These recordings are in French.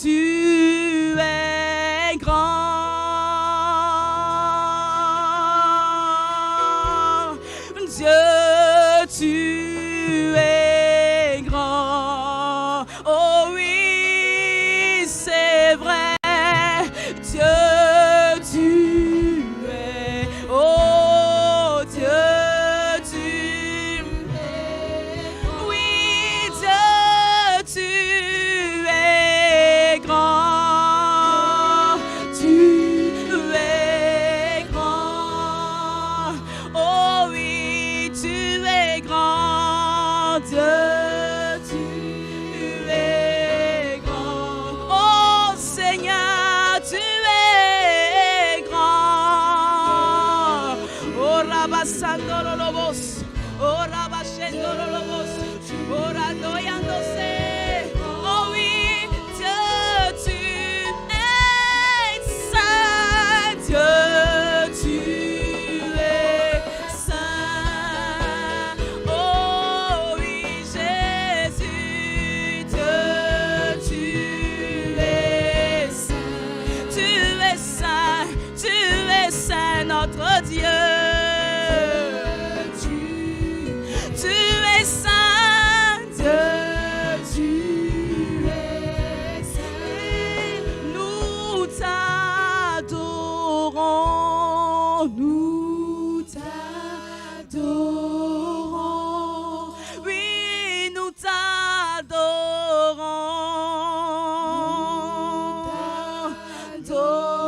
tu es grand. Dieu, tu es grand. Oh oui, c'est vrai. Dieu, tu es. Oh Dieu, tu es. Oui, Dieu, tu es grand. Tu es grand. Oh oui, tu es grand. Dieu, tu es grand. Oh Seigneur, tu es grand. Oh Rabasandoro Lobos. Oh Rabashendoro Lobos. Oh Radoyandose. Oh oui, Dieu, tu es saint. Dieu, tu es saint. Oh oui, Jésus, Dieu, tu es saint. Tu es saint, notre Dieu. Tu es saint, Dieu, tu es saint. Nous t'adorons, nous t'adorons. Oui, nous t'adorons. T'adorons.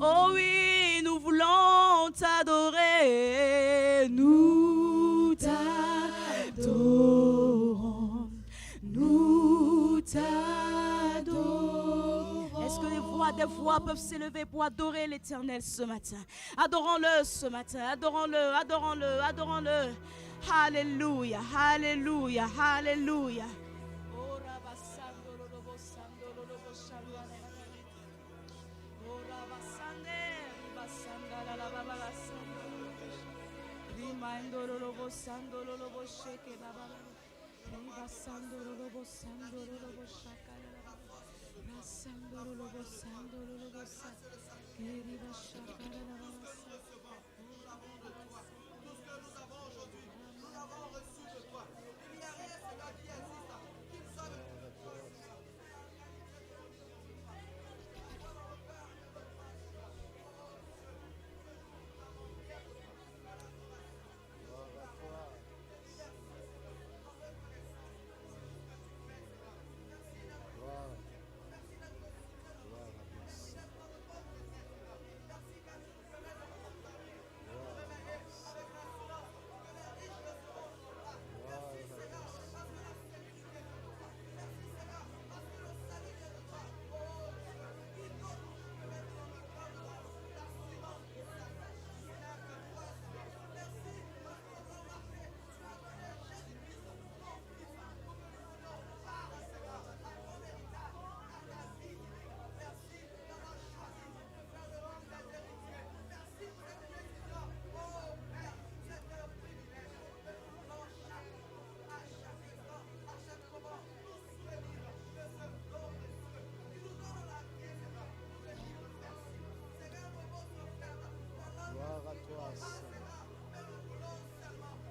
Oh oui, nous voulons t'adorer. Nous t'adorons. Nous t'adorons. Est-ce que des voix peuvent s'élever pour adorer l'Éternel ce matin? Adorons-le ce matin. Adorons-le, adorons-le, adorons-le. Alléluia, alléluia, alléluia.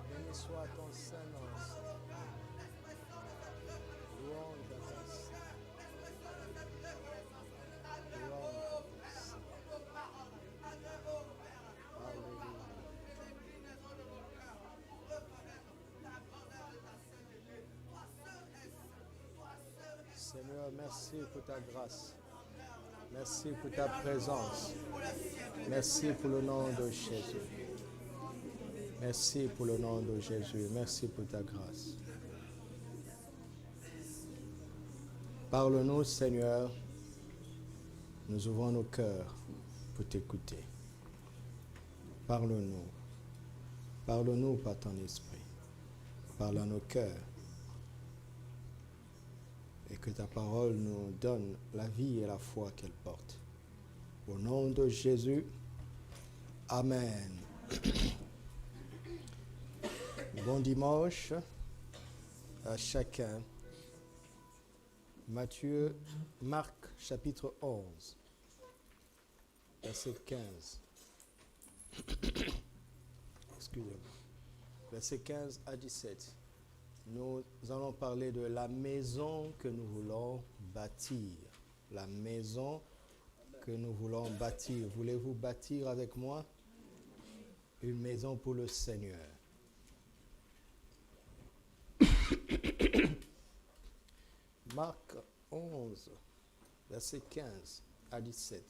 Béni soit ton Saint-Nom. Louange à ta Seigneur, merci pour ta grâce. Merci pour ta présence. Merci pour le nom de Jésus. Merci pour le nom de Jésus. Merci pour ta grâce. Parle-nous, Seigneur. Nous ouvrons nos cœurs pour t'écouter. Parle-nous. Parle-nous par ton esprit. Parle à nos cœurs. Et que ta parole nous donne la vie et la foi qu'elle porte. Au nom de Jésus, Amen. Bon dimanche à chacun. Marc chapitre 11, verset 15. Excusez-moi. Verset 15 à 17. Nous allons parler de la maison que nous voulons bâtir. La maison que nous voulons bâtir. Voulez-vous bâtir avec moi une maison pour le Seigneur? Marc 11, verset 15 à 17.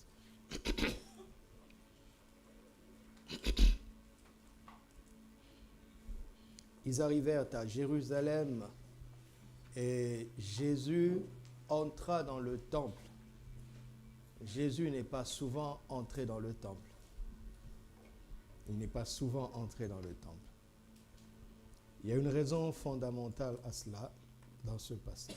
Ils arrivèrent à Jérusalem et Jésus entra dans le temple. Jésus n'est pas souvent entré dans le temple. Il n'est pas souvent entré dans le temple. Il y a une raison fondamentale à cela dans ce passage.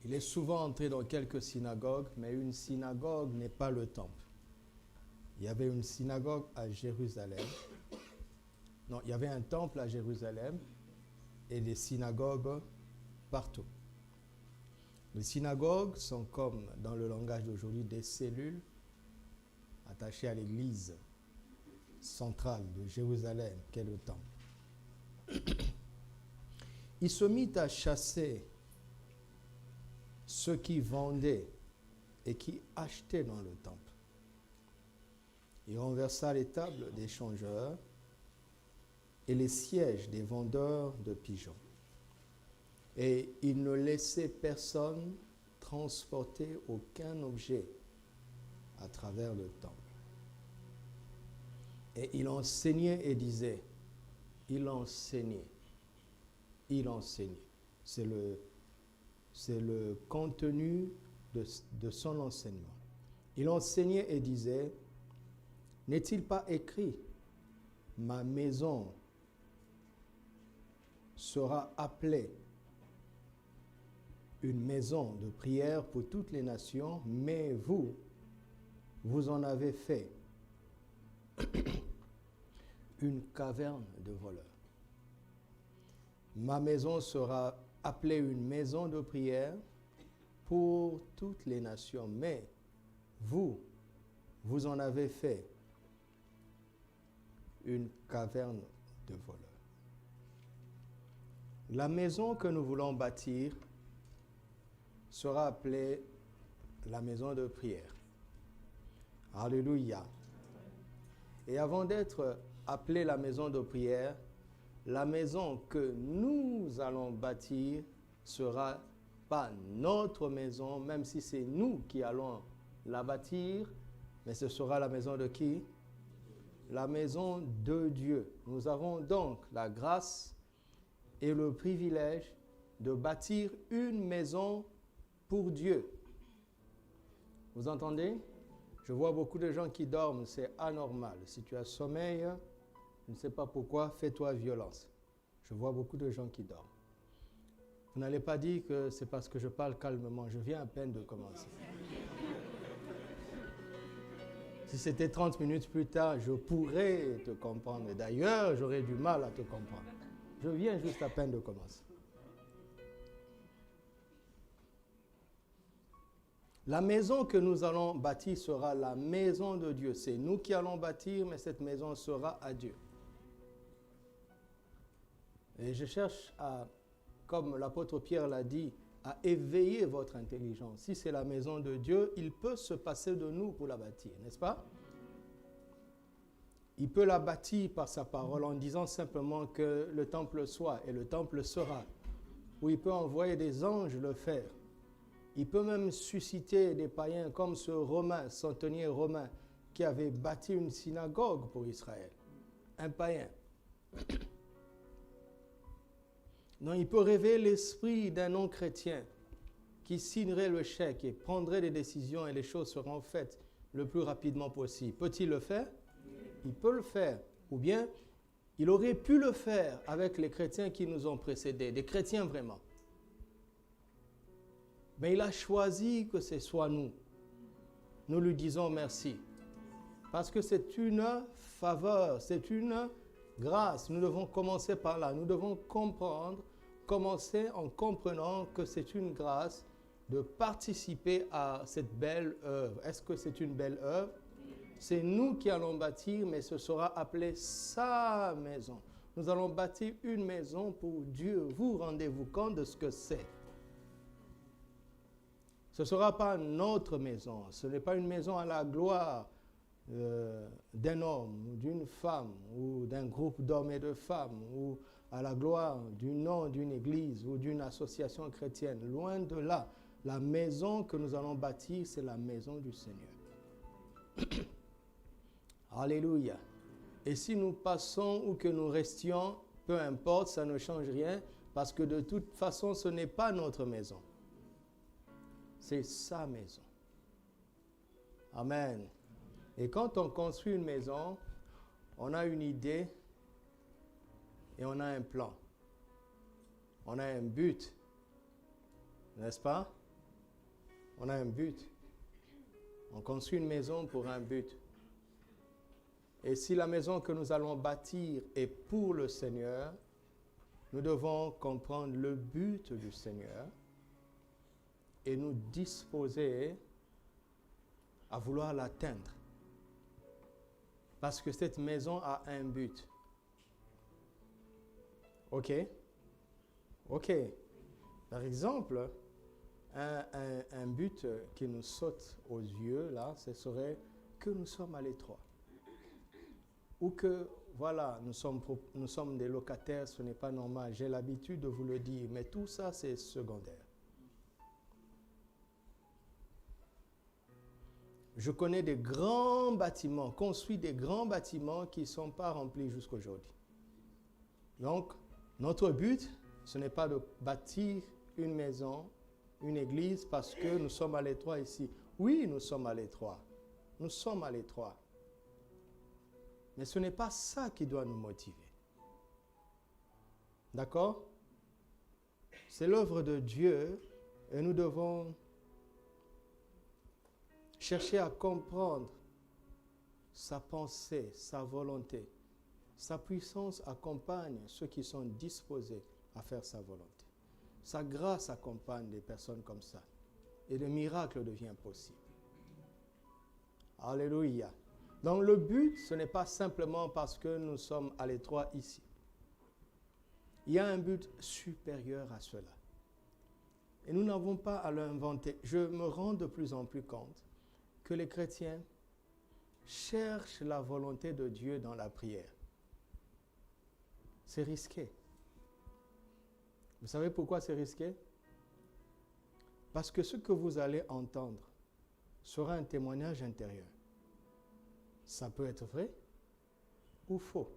Il est souvent entré dans quelques synagogues, mais une synagogue n'est pas le temple. Il y avait une synagogue à Jérusalem. Non, il y avait un temple à Jérusalem et des synagogues partout. Les synagogues sont comme, dans le langage d'aujourd'hui, des cellules attachées à l'église centrale de Jérusalem, qu'est le temple. Il se mit à chasser ceux qui vendaient et qui achetaient dans le temple. Il renversa les tables des changeurs et les sièges des vendeurs de pigeons. Et il ne laissait personne transporter aucun objet à travers le temple. Et il enseignait et disait, il enseignait. C'est le contenu de son enseignement. Il enseignait et disait, n'est-il pas écrit, ma maison sera appelée une maison de prière pour toutes les nations, mais vous en avez fait une caverne de voleurs. Ma maison sera appelée une maison de prière pour toutes les nations, mais vous en avez fait une caverne de voleurs. La maison que nous voulons bâtir sera appelée la maison de prière. Alléluia. Et avant d'être appelée la maison de prière, la maison que nous allons bâtir sera pas notre maison, même si c'est nous qui allons la bâtir, mais ce sera la maison de qui? La maison de Dieu. Nous avons donc la grâce et le privilège de bâtir une maison pour Dieu. Vous entendez? Je vois beaucoup de gens qui dorment, c'est anormal. Si tu as sommeil, je ne sais pas pourquoi, fais-toi violence. Je vois beaucoup de gens qui dorment. Vous n'allez pas dire que c'est parce que je parle calmement, je viens à peine de commencer. Si c'était 30 minutes plus tard, je pourrais te comprendre. Et d'ailleurs, j'aurais du mal à te comprendre. Je viens juste à peine de commencer. La maison que nous allons bâtir sera la maison de Dieu. C'est nous qui allons bâtir, mais cette maison sera à Dieu. Et je cherche à, comme l'apôtre Pierre l'a dit, à éveiller votre intelligence. Si c'est la maison de Dieu, il peut se passer de nous pour la bâtir, n'est-ce pas? Il peut la bâtir par sa parole en disant simplement que le temple soit et le temple sera. Ou il peut envoyer des anges le faire. Il peut même susciter des païens comme ce Romain, centenier romain, qui avait bâti une synagogue pour Israël. Un païen. Non, il peut réveiller l'esprit d'un non-chrétien qui signerait le chèque et prendrait des décisions et les choses seront faites le plus rapidement possible. Peut-il le faire? Il peut le faire. Ou bien, il aurait pu le faire avec les chrétiens qui nous ont précédés, des chrétiens vraiment. Mais il a choisi que ce soit nous. Nous lui disons merci. Parce que c'est une faveur, c'est une grâce. Nous devons commencer par là. Nous devons comprendre commencer en comprenant que c'est une grâce de participer à cette belle œuvre. Est-ce que c'est une belle œuvre? C'est nous qui allons bâtir, mais ce sera appelé sa maison. Nous allons bâtir une maison pour Dieu. Vous rendez-vous compte de ce que c'est? Ce ne sera pas notre maison. Ce n'est pas une maison à la gloire d'un homme ou d'une femme ou d'un groupe d'hommes et de femmes ou à la gloire du nom d'une église ou d'une association chrétienne. Loin de là. La maison que nous allons bâtir, c'est la maison du Seigneur. Alléluia. Et si nous passons ou que nous restions, peu importe, ça ne change rien, parce que de toute façon, ce n'est pas notre maison. C'est sa maison. Amen. Et quand on construit une maison, on a une idée et on a un plan. On a un but. N'est-ce pas? On a un but. On construit une maison pour un but. Et si la maison que nous allons bâtir est pour le Seigneur, nous devons comprendre le but du Seigneur et nous disposer à vouloir l'atteindre. Parce que cette maison a un but. OK? OK. Par exemple, un but qui nous saute aux yeux, là, ce serait que nous sommes à l'étroit. Ou que, voilà, nous sommes des locataires, ce n'est pas normal. J'ai l'habitude de vous le dire, mais tout ça, c'est secondaire. Je connais des grands bâtiments, construits des grands bâtiments qui ne sont pas remplis jusqu'à aujourd'hui. Donc, notre but, ce n'est pas de bâtir une maison, une église, parce que nous sommes à l'étroit ici. Oui, nous sommes à l'étroit. Nous sommes à l'étroit. Mais ce n'est pas ça qui doit nous motiver. D'accord? C'est l'œuvre de Dieu et nous devons chercher à comprendre sa pensée, sa volonté. Sa puissance accompagne ceux qui sont disposés à faire sa volonté. Sa grâce accompagne des personnes comme ça. Et le miracle devient possible. Alléluia. Donc le but, ce n'est pas simplement parce que nous sommes à l'étroit ici. Il y a un but supérieur à cela. Et nous n'avons pas à l'inventer. Je me rends de plus en plus compte que les chrétiens cherchent la volonté de Dieu dans la prière. C'est risqué. Vous savez pourquoi c'est risqué? Parce que ce que vous allez entendre sera un témoignage intérieur. Ça peut être vrai ou faux.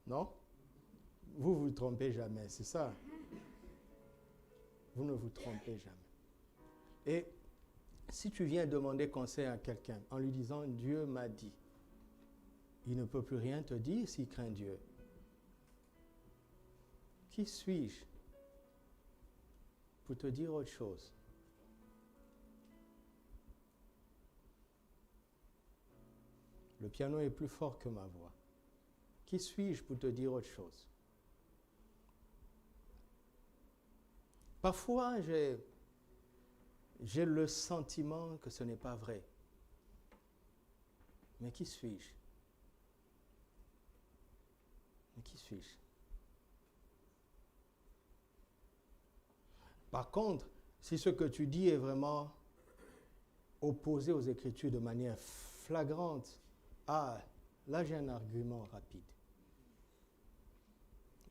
Non? Vous ne vous trompez jamais, c'est ça? Vous ne vous trompez jamais. Et si tu viens demander conseil à quelqu'un en lui disant « Dieu m'a dit », il ne peut plus rien te dire s'il craint Dieu. Qui suis-je pour te dire autre chose? Le piano est plus fort que ma voix. Qui suis-je pour te dire autre chose? Parfois, j'ai le sentiment que ce n'est pas vrai. Mais qui suis-je? Mais qui suis-je? Par contre, si ce que tu dis est vraiment opposé aux Écritures de manière flagrante, là j'ai un argument rapide.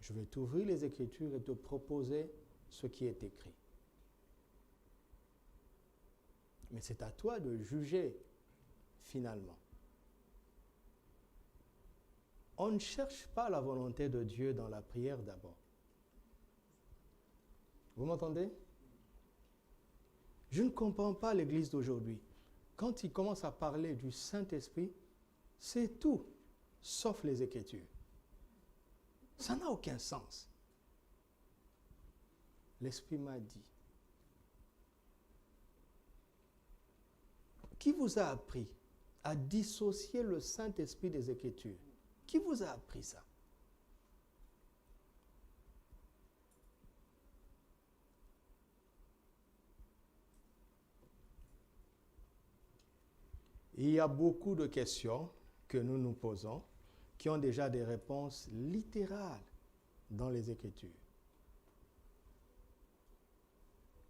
Je vais t'ouvrir les Écritures et te proposer ce qui est écrit. Mais c'est à toi de juger finalement. On ne cherche pas la volonté de Dieu dans la prière d'abord. Vous m'entendez? Je ne comprends pas l'Église d'aujourd'hui. Quand il commence à parler du Saint-Esprit, c'est tout, sauf les Écritures. Ça n'a aucun sens. L'Esprit m'a dit. Qui vous a appris à dissocier le Saint-Esprit des Écritures? Qui vous a appris ça? Il y a beaucoup de questions que nous nous posons qui ont déjà des réponses littérales dans les Écritures.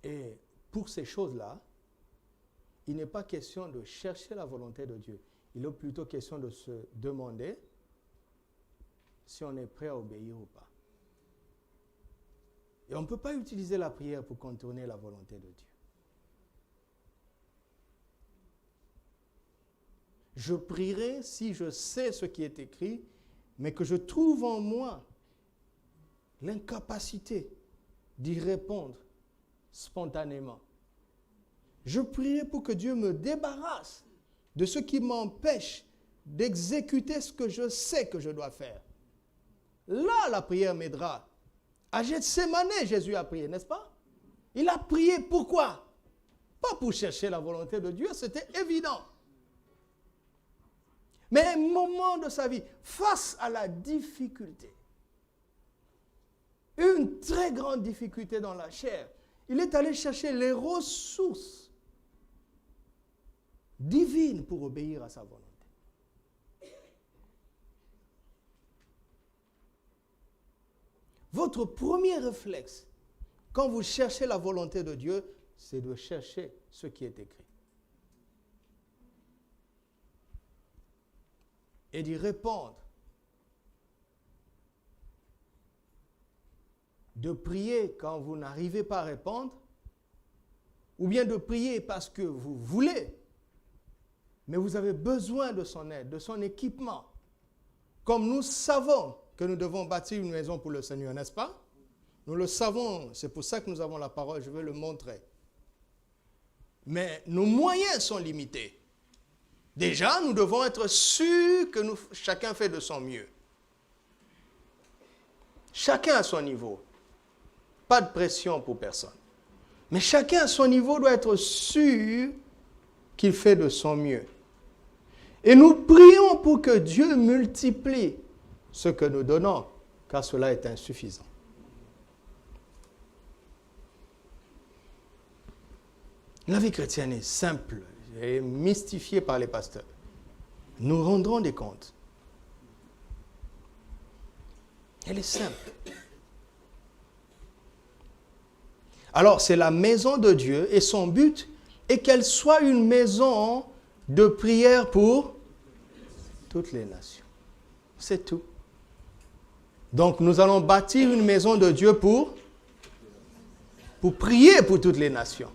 Et pour ces choses-là, il n'est pas question de chercher la volonté de Dieu. Il est plutôt question de se demander si on est prêt à obéir ou pas. Et on ne peut pas utiliser la prière pour contourner la volonté de Dieu. Je prierai si je sais ce qui est écrit, mais que je trouve en moi l'incapacité d'y répondre spontanément. Je prierai pour que Dieu me débarrasse de ce qui m'empêche d'exécuter ce que je sais que je dois faire. Là, la prière m'aidera. À Gethsémane, Jésus a prié, n'est-ce pas? Il a prié pourquoi? Pas pour chercher la volonté de Dieu, c'était évident. Mais à un moment de sa vie, face à la difficulté, une très grande difficulté dans la chair, il est allé chercher les ressources divines pour obéir à sa volonté. Votre premier réflexe, quand vous cherchez la volonté de Dieu, c'est de chercher ce qui est écrit. Et d'y répondre. De prier quand vous n'arrivez pas à répondre, ou bien de prier parce que vous voulez, mais vous avez besoin de son aide, de son équipement. Comme nous savons que nous devons bâtir une maison pour le Seigneur, n'est-ce pas? Nous le savons, c'est pour ça que nous avons la parole, je vais le montrer. Mais nos moyens sont limités. Déjà, nous devons être sûrs que chacun fait de son mieux. Chacun à son niveau. Pas de pression pour personne. Mais chacun à son niveau doit être sûr qu'il fait de son mieux. Et nous prions pour que Dieu multiplie ce que nous donnons, car cela est insuffisant. La vie chrétienne est simple et mystifiée par les pasteurs. Nous rendrons des comptes. Elle est simple. Alors, c'est la maison de Dieu et son but est qu'elle soit une maison de prière pour toutes les nations. C'est tout. Donc, nous allons bâtir une maison de Dieu pour prier pour toutes les nations.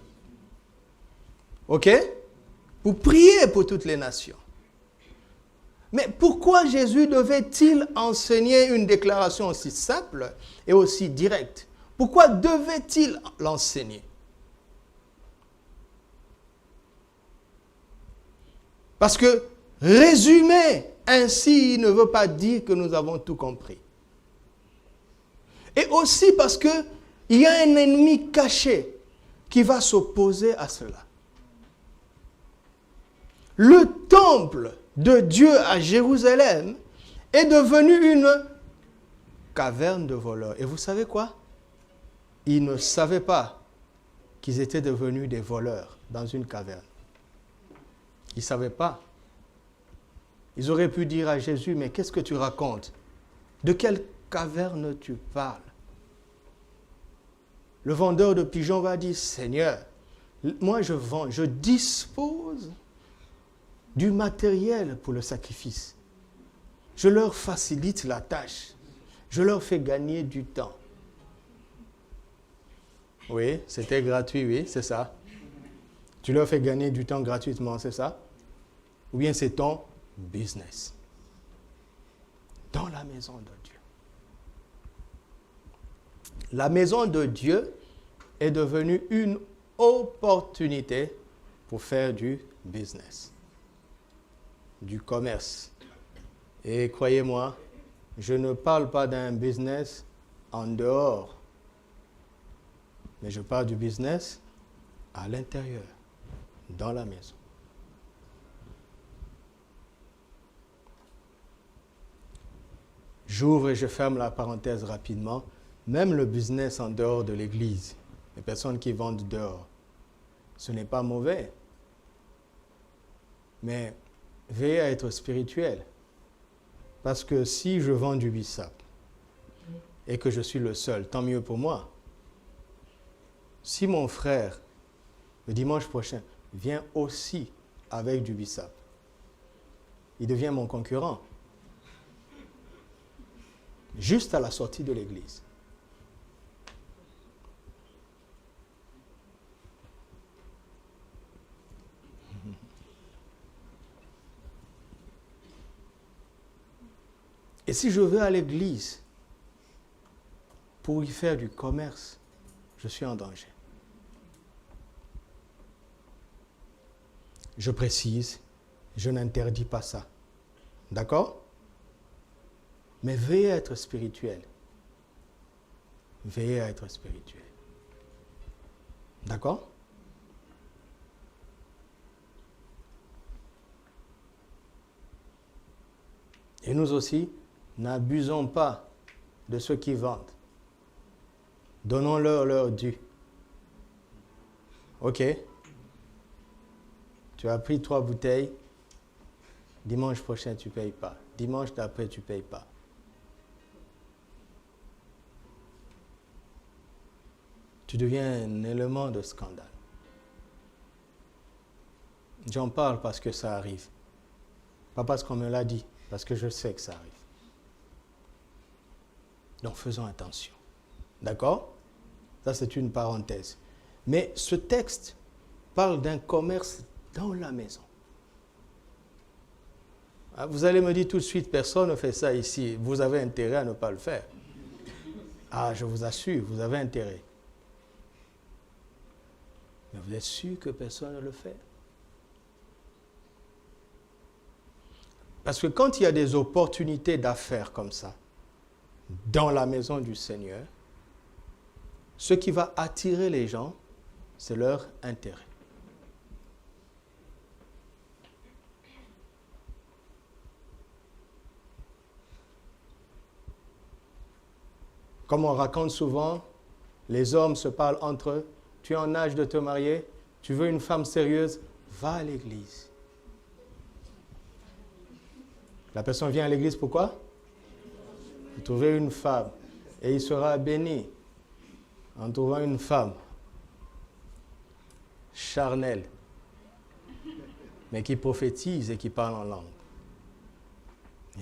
OK? Pour prier pour toutes les nations. Mais pourquoi Jésus devait-il enseigner une déclaration aussi simple et aussi directe? Pourquoi devait-il l'enseigner? Parce que résumer ainsi ne veut pas dire que nous avons tout compris. Et aussi parce qu'il y a un ennemi caché qui va s'opposer à cela. Le temple de Dieu à Jérusalem est devenu une caverne de voleurs. Et vous savez quoi? Ils ne savaient pas qu'ils étaient devenus des voleurs dans une caverne. Ils ne savaient pas. Ils auraient pu dire à Jésus, mais qu'est-ce que tu racontes? De quelle caverne tu parles? Le vendeur de pigeons va dire, Seigneur, moi je vends, je dispose du matériel pour le sacrifice. Je leur facilite la tâche. Je leur fais gagner du temps. Oui, c'était gratuit, oui, c'est ça. Tu leur fais gagner du temps gratuitement, c'est ça? Ou bien c'est ton business. Dans la maison de Dieu. La maison de Dieu est devenue une opportunité pour faire du business, du commerce. Et croyez-moi, je ne parle pas d'un business en dehors, mais je parle du business à l'intérieur, dans la maison. J'ouvre et je ferme la parenthèse rapidement. Même le business en dehors de l'église, les personnes qui vendent dehors, ce n'est pas mauvais. Mais veillez à être spirituel. Parce que si je vends du bissap et que je suis le seul, tant mieux pour moi. Si mon frère, le dimanche prochain, vient aussi avec du bissap, il devient mon concurrent. Juste à la sortie de l'église. Et si je veux à l'église pour y faire du commerce, je suis en danger. Je précise, je n'interdis pas ça. D'accord? Mais veillez à être spirituel. Veillez à être spirituel. D'accord? Et nous aussi, n'abusons pas de ceux qui vendent. Donnons-leur leur dû. Ok? Tu as pris 3 bouteilles. Dimanche prochain, tu ne payes pas. Dimanche d'après, tu ne payes pas. Tu deviens un élément de scandale. J'en parle parce que ça arrive. Pas parce qu'on me l'a dit, parce que je sais que ça arrive. Donc faisons attention. D'accord? Ça, c'est une parenthèse. Mais ce texte parle d'un commerce dans la maison. Vous allez me dire tout de suite, personne ne fait ça ici. Vous avez intérêt à ne pas le faire. Ah, je vous assure, vous avez intérêt. Mais vous êtes sûr que personne ne le fait? Parce que quand il y a des opportunités d'affaires comme ça, dans la maison du Seigneur, ce qui va attirer les gens, c'est leur intérêt. Comme on raconte souvent, les hommes se parlent entre eux. Tu es en âge de te marier, tu veux une femme sérieuse, va à l'église. La personne vient à l'église pourquoi? Pour trouver une femme. Et il sera béni en trouvant une femme charnelle, mais qui prophétise et qui parle en langue.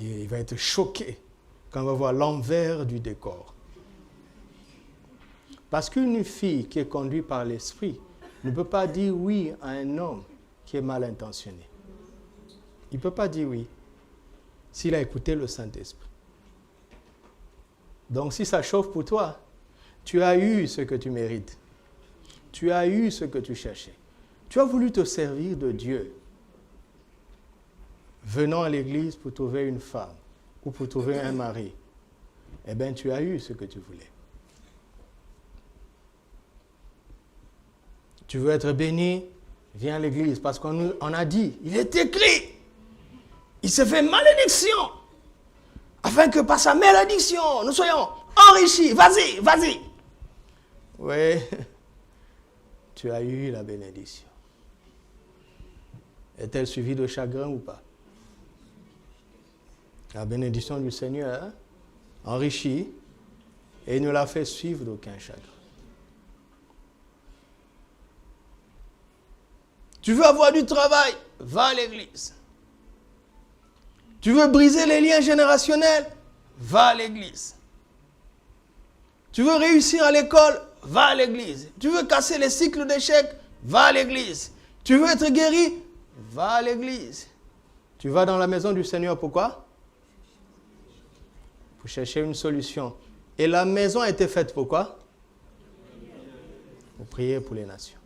Et il va être choqué quand on va voir l'envers du décor. Parce qu'une fille qui est conduite par l'esprit ne peut pas dire oui à un homme qui est mal intentionné. Il ne peut pas dire oui s'il a écouté le Saint-Esprit. Donc si ça chauffe pour toi, tu as eu ce que tu mérites. Tu as eu ce que tu cherchais. Tu as voulu te servir de Dieu. Venant à l'église pour trouver une femme ou pour trouver un mari, eh bien tu as eu ce que tu voulais. Tu veux être béni, viens à l'église parce qu'on a dit, il est écrit, il se fait malédiction, afin que par sa malédiction, nous soyons enrichis. Vas-y, vas-y. Oui, tu as eu la bénédiction. Est-elle suivie de chagrin ou pas? La bénédiction du Seigneur enrichit et ne la fait suivre d'aucun chagrin. Tu veux avoir du travail? Va à l'église. Tu veux briser les liens générationnels? Va à l'église. Tu veux réussir à l'école? Va à l'église. Tu veux casser les cycles d'échecs? Va à l'église. Tu veux être guéri? Va à l'église. Tu vas dans la maison du Seigneur, pourquoi? Pour chercher une solution. Et la maison a été faite pourquoi? Pour prier pour les nations.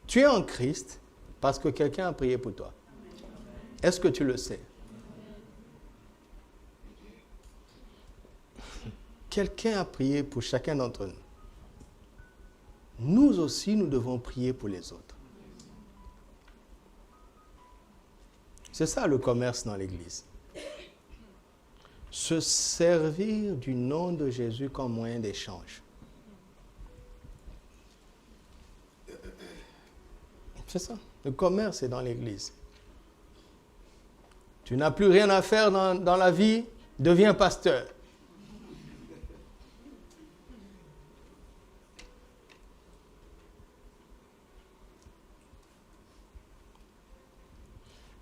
Tu es en Christ parce que quelqu'un a prié pour toi. Est-ce que tu le sais? Quelqu'un a prié pour chacun d'entre nous. Nous aussi, nous devons prier pour les autres. C'est ça le commerce dans l'Église. Se servir du nom de Jésus comme moyen d'échange. C'est ça. Le commerce est dans l'église. Tu n'as plus rien à faire dans la vie, deviens pasteur.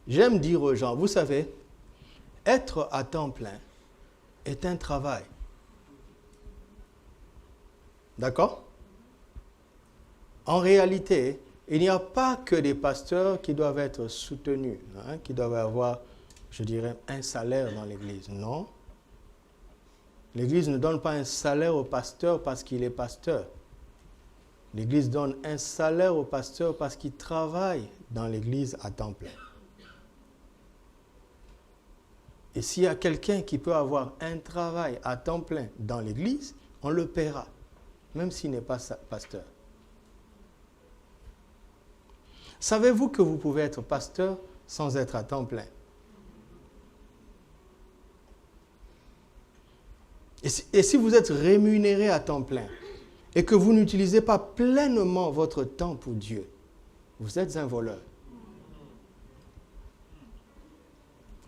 J'aime dire aux gens, vous savez, être à temps plein est un travail. D'accord? En réalité, il n'y a pas que des pasteurs qui doivent être soutenus, qui doivent avoir, je dirais, un salaire dans l'Église. Non. L'Église ne donne pas un salaire au pasteur parce qu'il est pasteur. L'Église donne un salaire au pasteur parce qu'il travaille dans l'Église à temps plein. Et s'il y a quelqu'un qui peut avoir un travail à temps plein dans l'Église, on le paiera, même s'il n'est pas pasteur. Savez-vous que vous pouvez être pasteur sans être à temps plein? Et si vous êtes rémunéré à temps plein et que vous n'utilisez pas pleinement votre temps pour Dieu, vous êtes un voleur.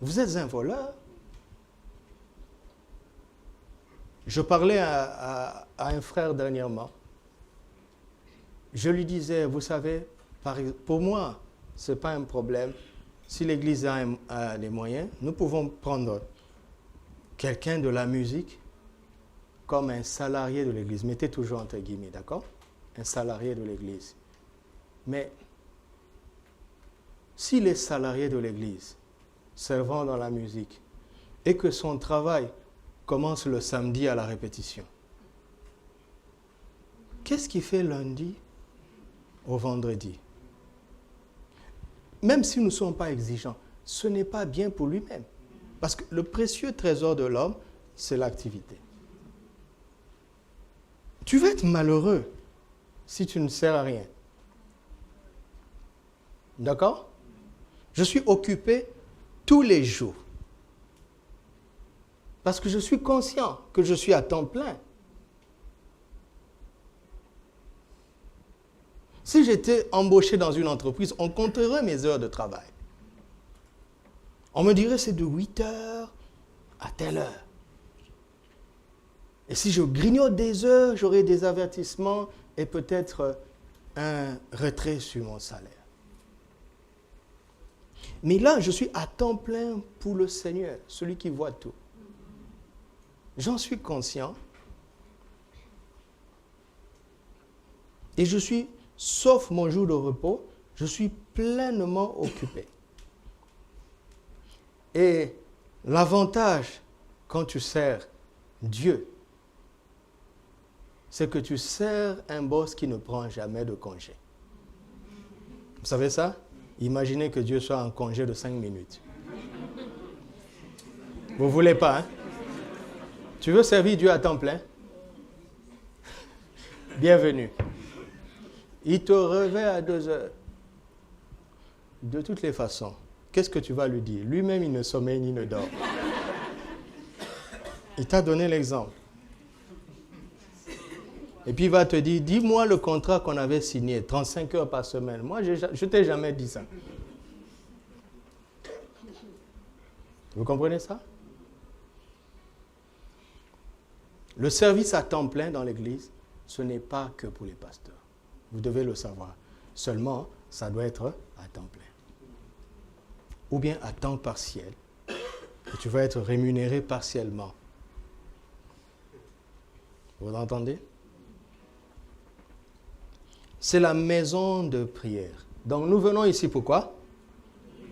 Vous êtes un voleur. Je parlais à un frère dernièrement. Je lui disais, vous savez, pour moi, ce n'est pas un problème. Si l'Église a les moyens, nous pouvons prendre quelqu'un de la musique comme un salarié de l'Église. Mettez toujours entre guillemets, d'accord? Un salarié de l'Église. Mais s'il est salarié de l'Église, servant dans la musique, et que son travail commence le samedi à la répétition, qu'est-ce qu'il fait lundi au vendredi? Même si nous ne sommes pas exigeants, ce n'est pas bien pour lui-même. Parce que le précieux trésor de l'homme, c'est l'activité. Tu vas être malheureux si tu ne sers à rien. D'accord? Je suis occupé tous les jours. Parce que je suis conscient que je suis à temps plein. Si j'étais embauché dans une entreprise, on compterait mes heures de travail. On me dirait c'est de 8 heures à telle heure. Et si je grignote des heures, j'aurai des avertissements et peut-être un retrait sur mon salaire. Mais là, je suis à temps plein pour le Seigneur, celui qui voit tout. J'en suis conscient. Et je suis, sauf mon jour de repos, je suis pleinement occupé. Et l'avantage quand tu sers Dieu, c'est que tu sers un boss qui ne prend jamais de congé. Vous savez ça? Imaginez que Dieu soit en congé de 5 minutes. Vous ne voulez pas, hein? Tu veux servir Dieu à temps plein? Bienvenue. Il te réveille à 2 heures. De toutes les façons, qu'est-ce que tu vas lui dire? Lui-même, il ne sommeille ni ne dort. Il t'a donné l'exemple. Et puis il va te dire, dis-moi le contrat qu'on avait signé, 35 heures par semaine. Moi, je ne t'ai jamais dit ça. Vous comprenez ça? Le service à temps plein dans l'Église, ce n'est pas que pour les pasteurs. Vous devez le savoir. Seulement, ça doit être à temps plein. Ou bien à temps partiel. Et tu vas être rémunéré partiellement. Vous entendez? C'est la maison de prière. Donc nous venons ici pourquoi?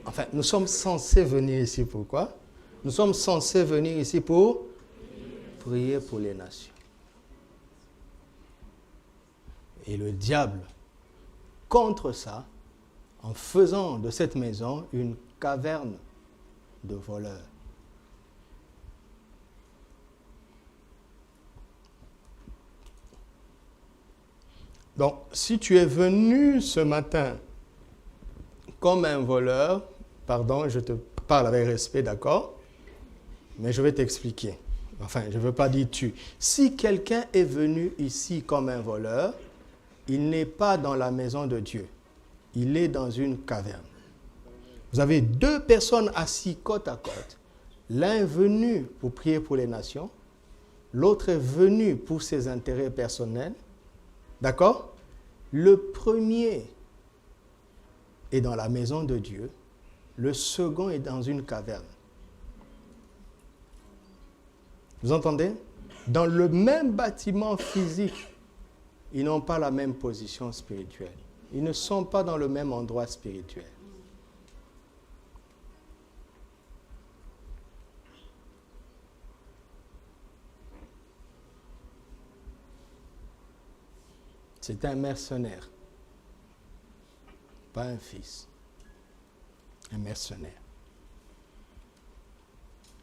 Enfin, nous sommes censés venir ici pourquoi? Nous sommes censés venir ici pour prier pour les nations. Et le diable, contre ça, en faisant de cette maison une caverne de voleurs. Donc, si tu es venu ce matin comme un voleur, pardon, je te parle avec respect, d'accord? Mais je vais t'expliquer. Enfin, je ne veux pas dire tu. Si quelqu'un est venu ici comme un voleur, il n'est pas dans la maison de Dieu. il est dans une caverne. Vous avez deux personnes assises côte à côte. L'un est venu pour prier pour les nations. L'autre est venu pour ses intérêts personnels. D'accord? Le premier est dans la maison de Dieu. Le second est dans une caverne. Vous entendez? Dans le même bâtiment physique, ils n'ont pas la même position spirituelle. Ils ne sont pas dans le même endroit spirituel. C'est un mercenaire, pas un fils. Un mercenaire.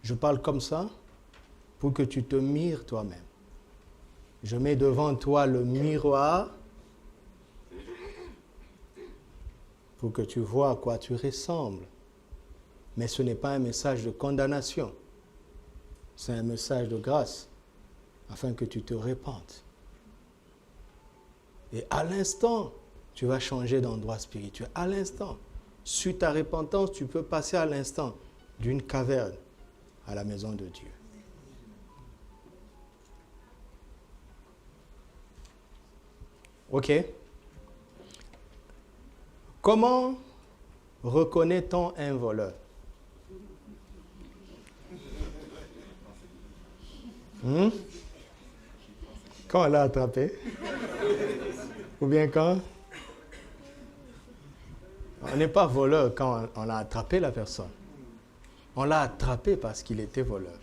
Je parle comme ça pour que tu te mires toi-même. Je mets devant toi le miroir pour que tu vois à quoi tu ressembles. Mais ce n'est pas un message de condamnation. C'est un message de grâce afin que tu te répandes. Et à l'instant, tu vas changer d'endroit spirituel. À l'instant. Suite à repentance, tu peux passer à l'instant d'une caverne à la maison de Dieu. Ok? Comment reconnaît-on un voleur? Quand on l'a attrapé? Ou bien quand? On n'est pas voleur quand on a attrapé la personne. On l'a attrapé parce qu'il était voleur.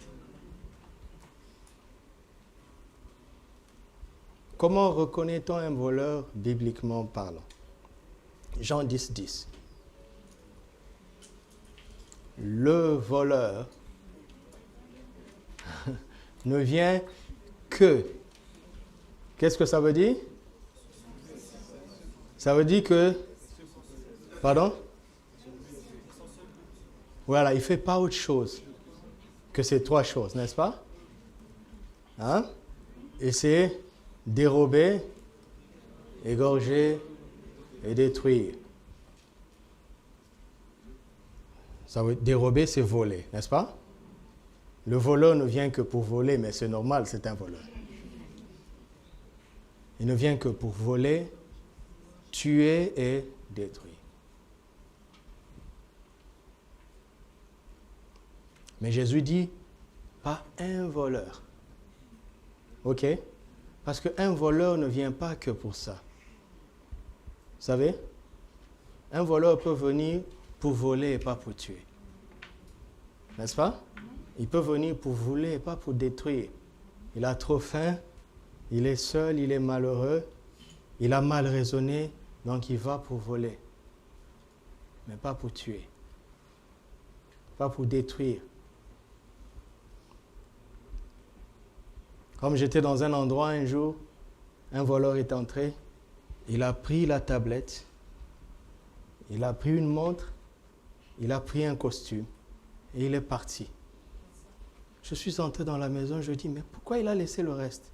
Comment reconnaît-on un voleur bibliquement parlant? Jean 10, 10. Le voleur ne vient que. Qu'est-ce que ça veut dire? Ça veut dire que. Pardon? Voilà, il ne fait pas autre chose que ces trois choses, n'est-ce pas? Hein? Et c'est dérober, égorger et détruire. Ça veut dérober, c'est voler, n'est-ce pas? Le voleur ne vient que pour voler, mais c'est normal, c'est un voleur. Il ne vient que pour voler, tuer et détruire. Mais Jésus dit, pas un voleur. OK? Parce qu'un voleur ne vient pas que pour ça. Vous savez? Un voleur peut venir pour voler et pas pour tuer. N'est-ce pas? Il peut venir pour voler et pas pour détruire. Il a trop faim, il est seul, il est malheureux, il a mal raisonné, donc il va pour voler. Mais pas pour tuer. Pas pour détruire. Comme j'étais dans un endroit un jour, un voleur est entré, il a pris la tablette, il a pris une montre, il a pris un costume et il est parti. Je suis entré dans la maison, je dis, mais pourquoi il a laissé le reste?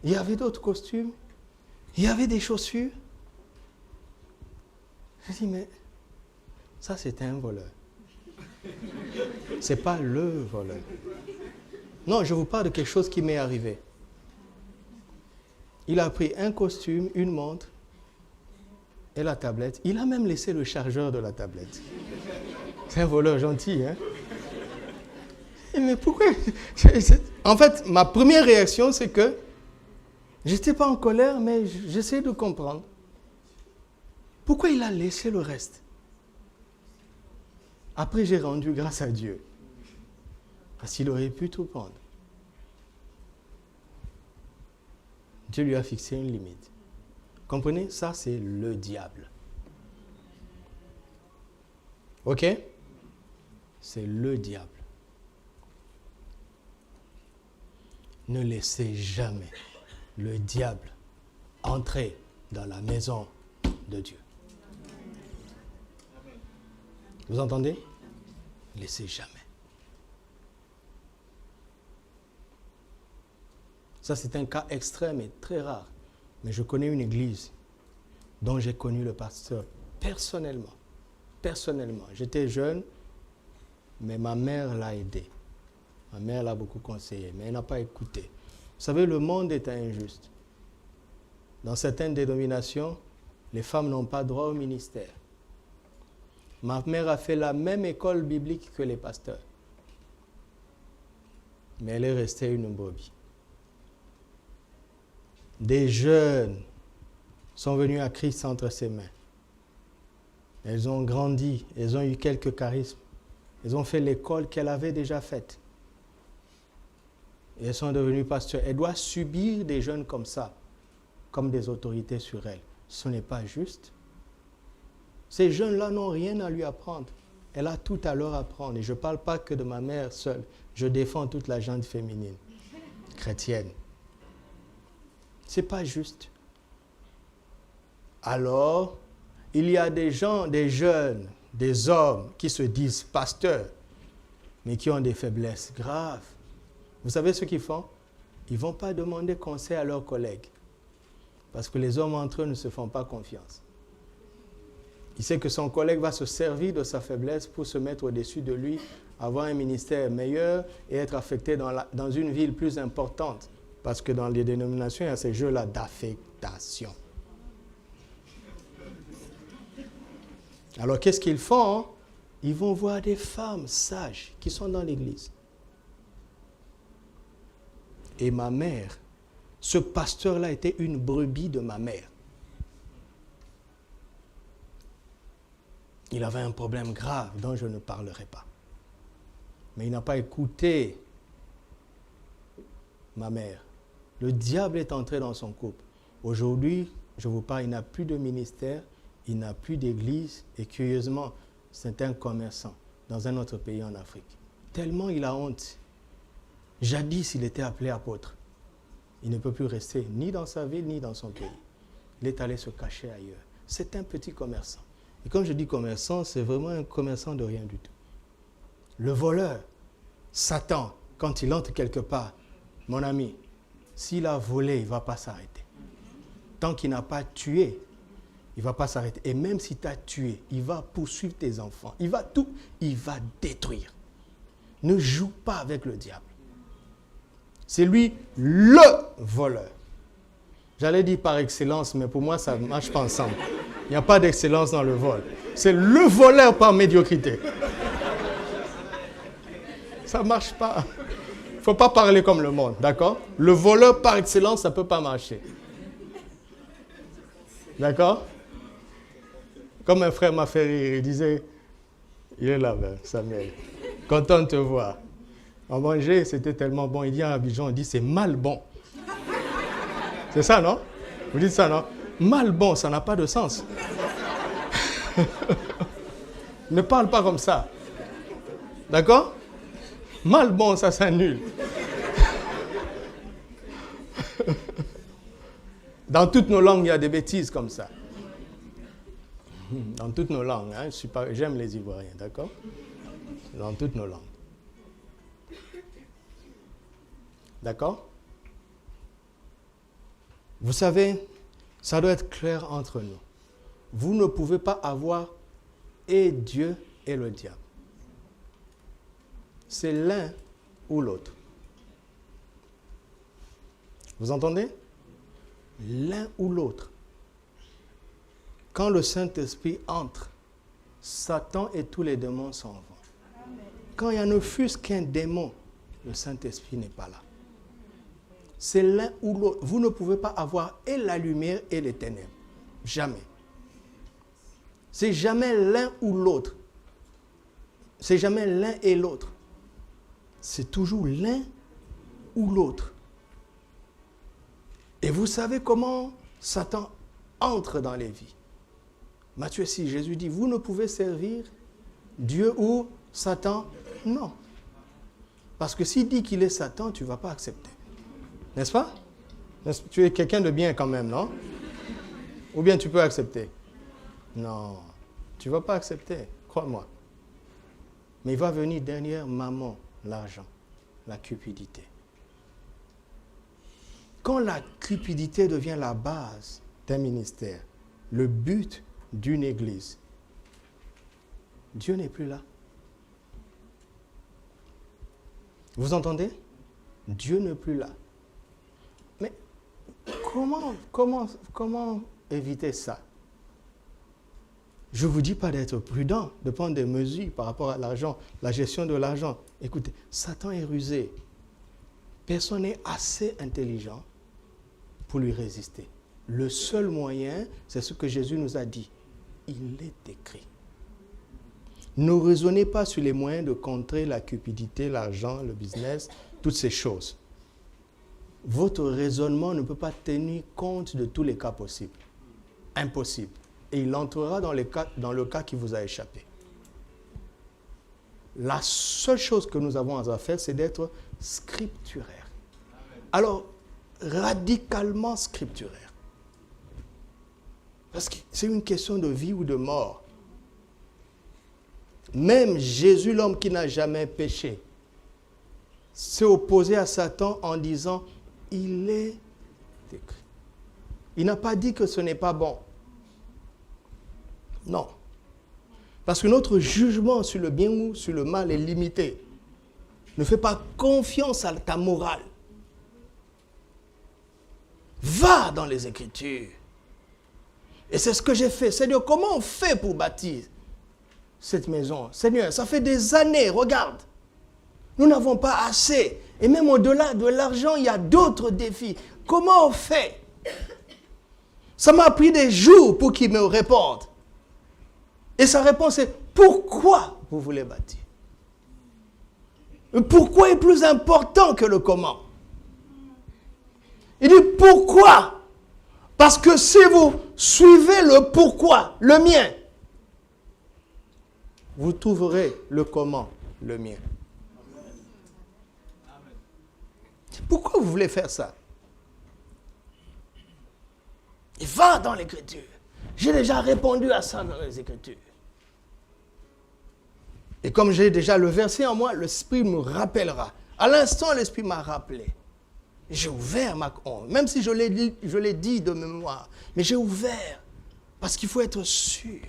Il y avait d'autres costumes, il y avait des chaussures. Je dis, mais ça c'était un voleur. Ce n'est pas le voleur. Non, je vous parle de quelque chose qui m'est arrivé. Il a pris un costume, une montre et la tablette. Il a même laissé le chargeur de la tablette. C'est un voleur gentil, hein? Mais pourquoi? En fait, ma première réaction, c'est que je n'étais pas en colère, mais j'essaie de comprendre. Pourquoi il a laissé le reste? Après, j'ai rendu grâce à Dieu. Parce qu'il aurait pu tout prendre. Dieu lui a fixé une limite. Comprenez? Ça, c'est le diable. OK? C'est le diable. Ne laissez jamais le diable entrer dans la maison de Dieu. Vous entendez? Laissez jamais. Ça, c'est un cas extrême et très rare. Mais je connais une église dont j'ai connu le pasteur personnellement. Personnellement. J'étais jeune, mais ma mère l'a aidé. Ma mère l'a beaucoup conseillé, mais elle n'a pas écouté. Vous savez, le monde est injuste. Dans certaines dénominations, les femmes n'ont pas droit au ministère. Ma mère a fait la même école biblique que les pasteurs. Mais elle est restée une brebis. Des jeunes sont venus à Christ entre ses mains. Elles ont grandi, elles ont eu quelques charismes. Elles ont fait l'école qu'elle avait déjà faite. Et elles sont devenues pasteurs. Elle doit subir des jeunes comme ça, comme des autorités sur elle. Ce n'est pas juste. Ces jeunes-là n'ont rien à lui apprendre. Elle a tout à leur apprendre. Et je ne parle pas que de ma mère seule. Je défends toute la gente féminine, chrétienne. Ce n'est pas juste. Alors, il y a des gens, des jeunes, des hommes qui se disent pasteurs, mais qui ont des faiblesses graves. Vous savez ce qu'ils font? Ils ne vont pas demander conseil à leurs collègues. Parce que les hommes entre eux ne se font pas confiance. Il sait que son collègue va se servir de sa faiblesse pour se mettre au-dessus de lui, avoir un ministère meilleur et être affecté dans une ville plus importante. Parce que dans les dénominations, il y a ces jeux-là d'affectation. Alors qu'est-ce qu'ils font? Ils vont voir des femmes sages qui sont dans l'église. Et ma mère, ce pasteur-là était une brebis de ma mère. Il avait un problème grave dont je ne parlerai pas. Mais il n'a pas écouté ma mère. Le diable est entré dans son couple. Aujourd'hui, je vous parle, il n'a plus de ministère, il n'a plus d'église et curieusement, c'est un commerçant dans un autre pays en Afrique. Tellement il a honte. Jadis, il était appelé apôtre. Il ne peut plus rester ni dans sa ville, ni dans son pays. Il est allé se cacher ailleurs. C'est un petit commerçant. Et quand je dis commerçant, c'est vraiment un commerçant de rien du tout. Le voleur, Satan, quand il entre quelque part, mon ami, s'il a volé, il ne va pas s'arrêter. Tant qu'il n'a pas tué, il ne va pas s'arrêter. Et même si tu as tué, il va poursuivre tes enfants. Il va détruire. Ne joue pas avec le diable. C'est lui le voleur. J'allais dire par excellence, mais pour moi, ça ne marche pas ensemble. Il n'y a pas d'excellence dans le vol. C'est le voleur par médiocrité. Ça ne marche pas. Il ne faut pas parler comme le monde, d'accord? Le voleur par excellence, ça ne peut pas marcher. D'accord? Comme un frère m'a fait rire, il disait, il est là, Samuel, content de te voir. On mangeait, c'était tellement bon. Il dit à Abidjan, on dit, c'est mal bon. C'est ça, non? Vous dites ça, non? Mal bon, ça n'a pas de sens. Ne parle pas comme ça. D'accord? Mal bon, ça s'annule. Dans toutes nos langues, il y a des bêtises comme ça. Dans toutes nos langues. Hein? J'aime les Ivoiriens, d'accord? Dans toutes nos langues. D'accord? Vous savez, ça doit être clair entre nous. Vous ne pouvez pas avoir et Dieu et le diable. C'est l'un ou l'autre. Vous entendez? L'un ou l'autre. Quand le Saint-Esprit entre, Satan et tous les démons s'en vont. Quand il y a ne fût-ce qu'un démon, le Saint-Esprit n'est pas là. C'est l'un ou l'autre. Vous ne pouvez pas avoir et la lumière et les ténèbres. Jamais. C'est jamais l'un ou l'autre. C'est jamais l'un et l'autre. C'est toujours l'un ou l'autre. Et vous savez comment Satan entre dans les vies. Matthieu 6, Jésus dit, vous ne pouvez servir Dieu ou Satan? Non. Parce que s'il dit qu'il est Satan, tu ne vas pas accepter. N'est-ce pas? Tu es quelqu'un de bien quand même, non? Ou bien tu peux accepter? Non, tu ne vas pas accepter, crois-moi. Mais il va venir derrière maman, l'argent, la cupidité. Quand la cupidité devient la base d'un ministère, le but d'une église, Dieu n'est plus là. Vous entendez? Dieu n'est plus là. Mais comment éviter ça? Je ne vous dis pas d'être prudent, de prendre des mesures par rapport à l'argent, la gestion de l'argent. Écoutez, Satan est rusé. Personne n'est assez intelligent pour lui résister. Le seul moyen, c'est ce que Jésus nous a dit. Il est écrit. Ne raisonnez pas sur les moyens de contrer la cupidité, l'argent, le business, toutes ces choses. Votre raisonnement ne peut pas tenir compte de tous les cas possibles. Impossible. Et il entrera dans le cas qui vous a échappé. La seule chose que nous avons à faire, c'est d'être scripturaire. Alors, radicalement scripturaire. Parce que c'est une question de vie ou de mort. Même Jésus, l'homme qui n'a jamais péché, s'est opposé à Satan en disant, il est écrit. Il n'a pas dit que ce n'est pas bon. Non. Parce que notre jugement sur le bien ou sur le mal est limité. Ne fais pas confiance à ta morale. Va dans les Écritures. Et c'est ce que j'ai fait. Seigneur, comment on fait pour bâtir cette maison? Seigneur, ça fait des années, regarde. Nous n'avons pas assez. Et même au-delà de l'argent, il y a d'autres défis. Comment on fait? Ça m'a pris des jours pour qu'il me réponde. Et sa réponse est, pourquoi vous voulez bâtir? Le pourquoi est plus important que le comment. Il dit, pourquoi? Parce que si vous suivez le pourquoi, le mien, vous trouverez le comment, le mien. Pourquoi vous voulez faire ça? Il va dans l'Écriture. J'ai déjà répondu à ça dans les Écritures. Et comme j'ai déjà le verset en moi, l'Esprit me rappellera. À l'instant, l'Esprit m'a rappelé. J'ai ouvert ma honte, même si je l'ai dit de mémoire. Mais j'ai ouvert, parce qu'il faut être sûr.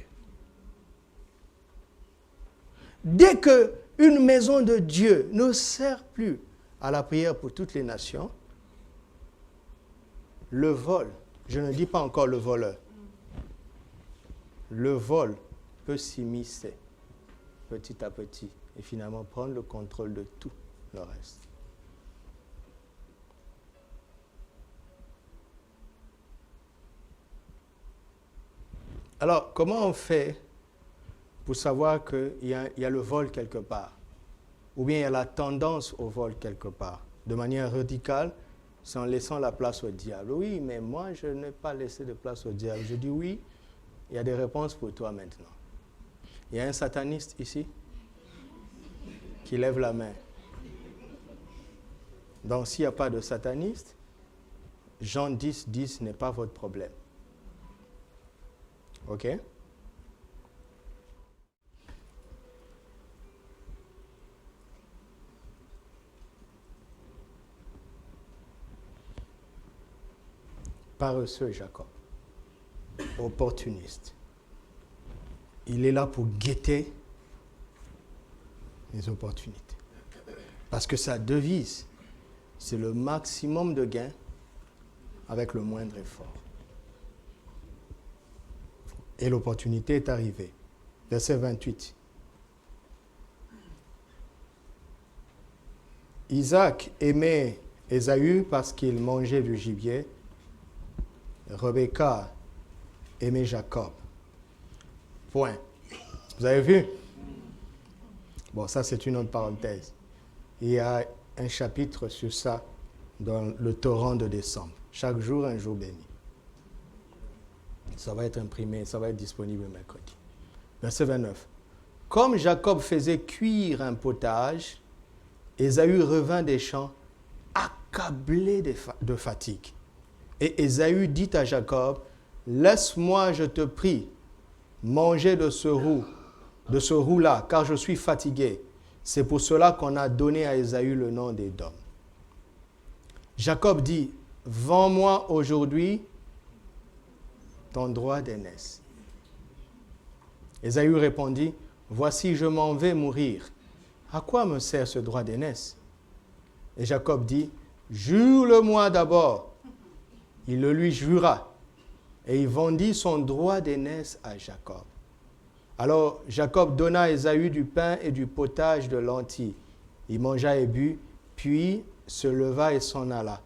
Dès qu'une maison de Dieu ne sert plus à la prière pour toutes les nations, le vol, je ne dis pas encore le voleur, le vol peut s'immiscer petit à petit et finalement prendre le contrôle de tout le reste. Alors, comment on fait pour savoir qu'il y a le vol quelque part? Ou bien il y a la tendance au vol quelque part? De manière radicale, c'est en laissant la place au diable. Oui, mais moi, je n'ai pas laissé de place au diable. Je dis oui, il y a des réponses pour toi maintenant. Il y a un sataniste ici qui lève la main. Donc, s'il n'y a pas de sataniste, Jean 10, 10 n'est pas votre problème. OK? Paresseux Jacob, opportuniste. Il est là pour guetter les opportunités. Parce que sa devise, c'est le maximum de gains avec le moindre effort. Et l'opportunité est arrivée. Verset 28. Isaac aimait Ésaü parce qu'il mangeait du gibier. Rebecca aimait Jacob. Point. Vous avez vu? Bon, ça c'est une autre parenthèse. Il y a un chapitre sur ça dans le torrent de décembre. Chaque jour, un jour béni. Ça va être imprimé, ça va être disponible mercredi. Verset 29. Comme Jacob faisait cuire un potage, Ésaü revint des champs accablé de fatigue. Et Ésaü dit à Jacob, « Laisse-moi, je te prie, manger de ce roux-là, car je suis fatigué. » C'est pour cela qu'on a donné à Ésaü le nom d'Édom. Jacob dit, « vends-moi aujourd'hui ton droit d'aînesse. Ésaü répondit, voici, je m'en vais mourir. À quoi me sert ce droit d'aînesse? Et Jacob dit, jure-le-moi d'abord. Il le lui jura. Et il vendit son droit d'aînesse à Jacob. Alors Jacob donna à Ésaü du pain et du potage de lentilles. Il mangea et but, puis se leva et s'en alla.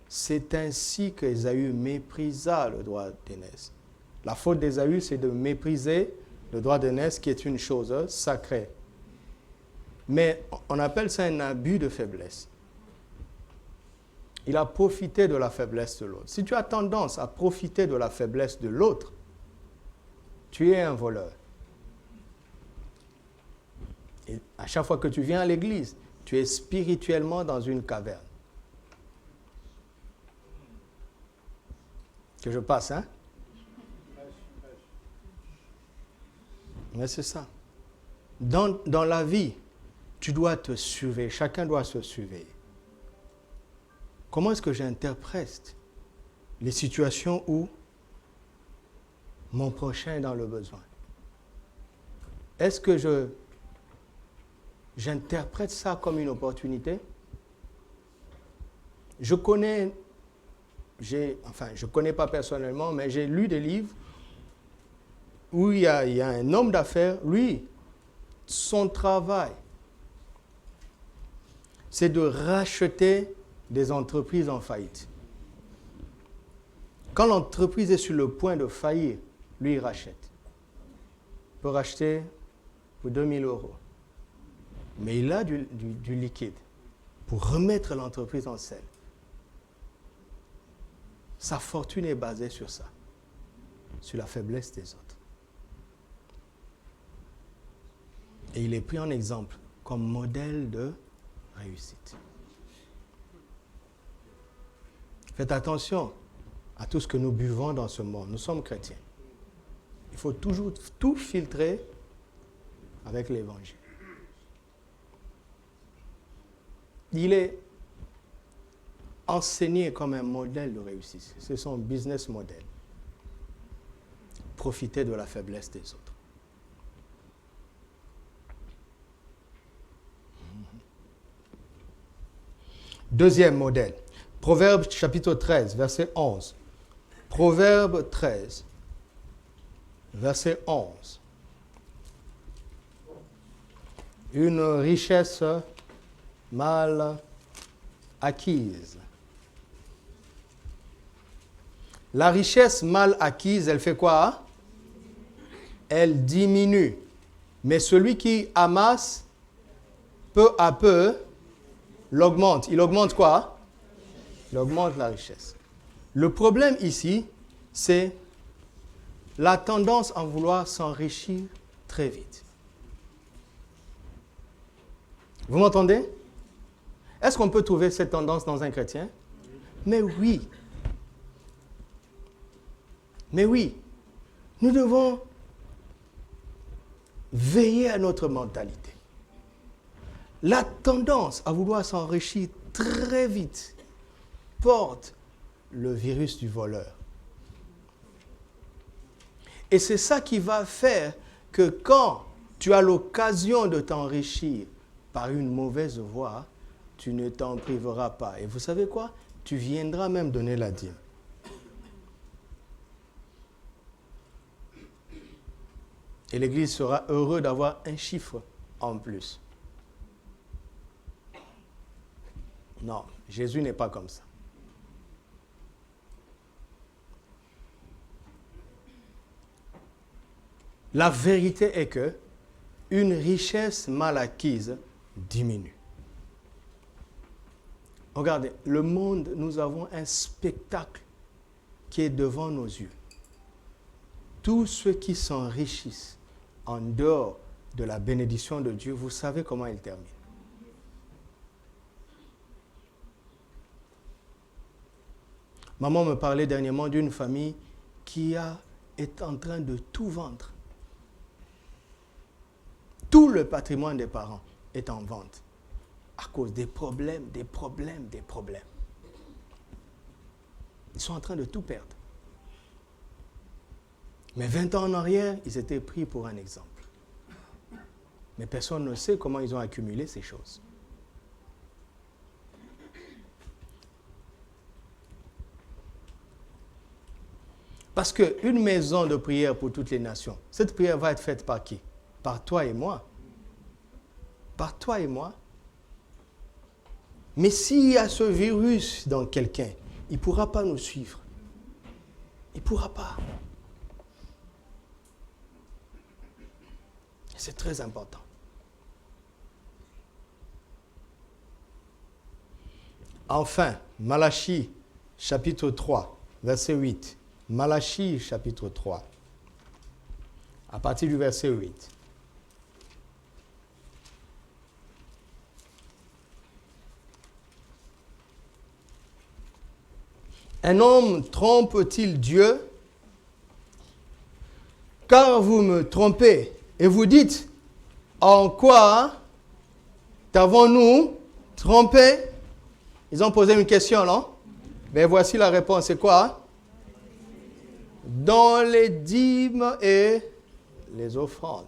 C'est ainsi qu'Ésaü méprisa le droit d'aînesse. La faute d'Ésaü, c'est de mépriser le droit d'aînesse, qui est une chose sacrée. Mais on appelle ça un abus de faiblesse. Il a profité de la faiblesse de l'autre. Si tu as tendance à profiter de la faiblesse de l'autre, tu es un voleur. Et à chaque fois que tu viens à l'église, tu es spirituellement dans une caverne. Que je passe, hein? Mais c'est ça. Dans la vie, tu dois te surveiller. Chacun doit se surveiller. Comment est-ce que j'interprète les situations où mon prochain est dans le besoin? Est-ce que j'interprète ça comme une opportunité? Je connais pas personnellement, mais j'ai lu des livres où il y a un homme d'affaires, lui, son travail, c'est de racheter des entreprises en faillite. Quand l'entreprise est sur le point de faillir, lui, il rachète. Il peut racheter pour 2000 €. Mais il a du liquide pour remettre l'entreprise en selle. Sa fortune est basée sur ça, sur la faiblesse des autres. Et il est pris en exemple comme modèle de réussite. Faites attention à tout ce que nous buvons dans ce monde. Nous sommes chrétiens. Il faut toujours tout filtrer avec l'évangile. Il est enseigné comme un modèle de réussite. C'est son business model. Profiter de la faiblesse des autres. Deuxième modèle. Proverbe chapitre 13, verset 11. Proverbe 13, verset 11. Une richesse mal acquise. La richesse mal acquise, elle fait quoi? Elle diminue. Mais celui qui amasse peu à peu l'augmente. Il augmente quoi? Il augmente la richesse. Le problème ici, c'est la tendance à vouloir s'enrichir très vite. Vous m'entendez? Est-ce qu'on peut trouver cette tendance dans un chrétien? Mais oui. Mais oui. Nous devons veiller à notre mentalité. La tendance à vouloir s'enrichir très vite porte le virus du voleur. Et c'est ça qui va faire que quand tu as l'occasion de t'enrichir par une mauvaise voie, tu ne t'en priveras pas. Et vous savez quoi? Tu viendras même donner la dîme. Et l'Église sera heureuse d'avoir un chiffre en plus. Non, Jésus n'est pas comme ça. La vérité est que une richesse mal acquise diminue. Regardez, le monde, nous avons un spectacle qui est devant nos yeux. Tous ceux qui s'enrichissent en dehors de la bénédiction de Dieu, vous savez comment ils terminent. Maman me parlait dernièrement d'une famille qui est en train de tout vendre. Tout le patrimoine des parents est en vente à cause des problèmes. sont en train de tout perdre. Mais 20 ans en arrière, ils étaient pris pour un exemple. Mais personne ne sait comment ils ont accumulé ces choses. Parce qu'une maison de prière pour toutes les nations, cette prière va être faite par qui? Par toi et moi. Par toi et moi. Mais s'il y a ce virus dans quelqu'un, il ne pourra pas nous suivre. Il ne pourra pas. C'est très important. Enfin, Malachie, chapitre 3, verset 8. Malachie, chapitre 3, à partir du verset 8. Un homme trompe-t-il Dieu? Car vous me trompez et vous dites, en quoi t'avons-nous trompé? Ils ont posé une question, non? Mais voici la réponse, c'est quoi? Dans les dîmes et les offrandes.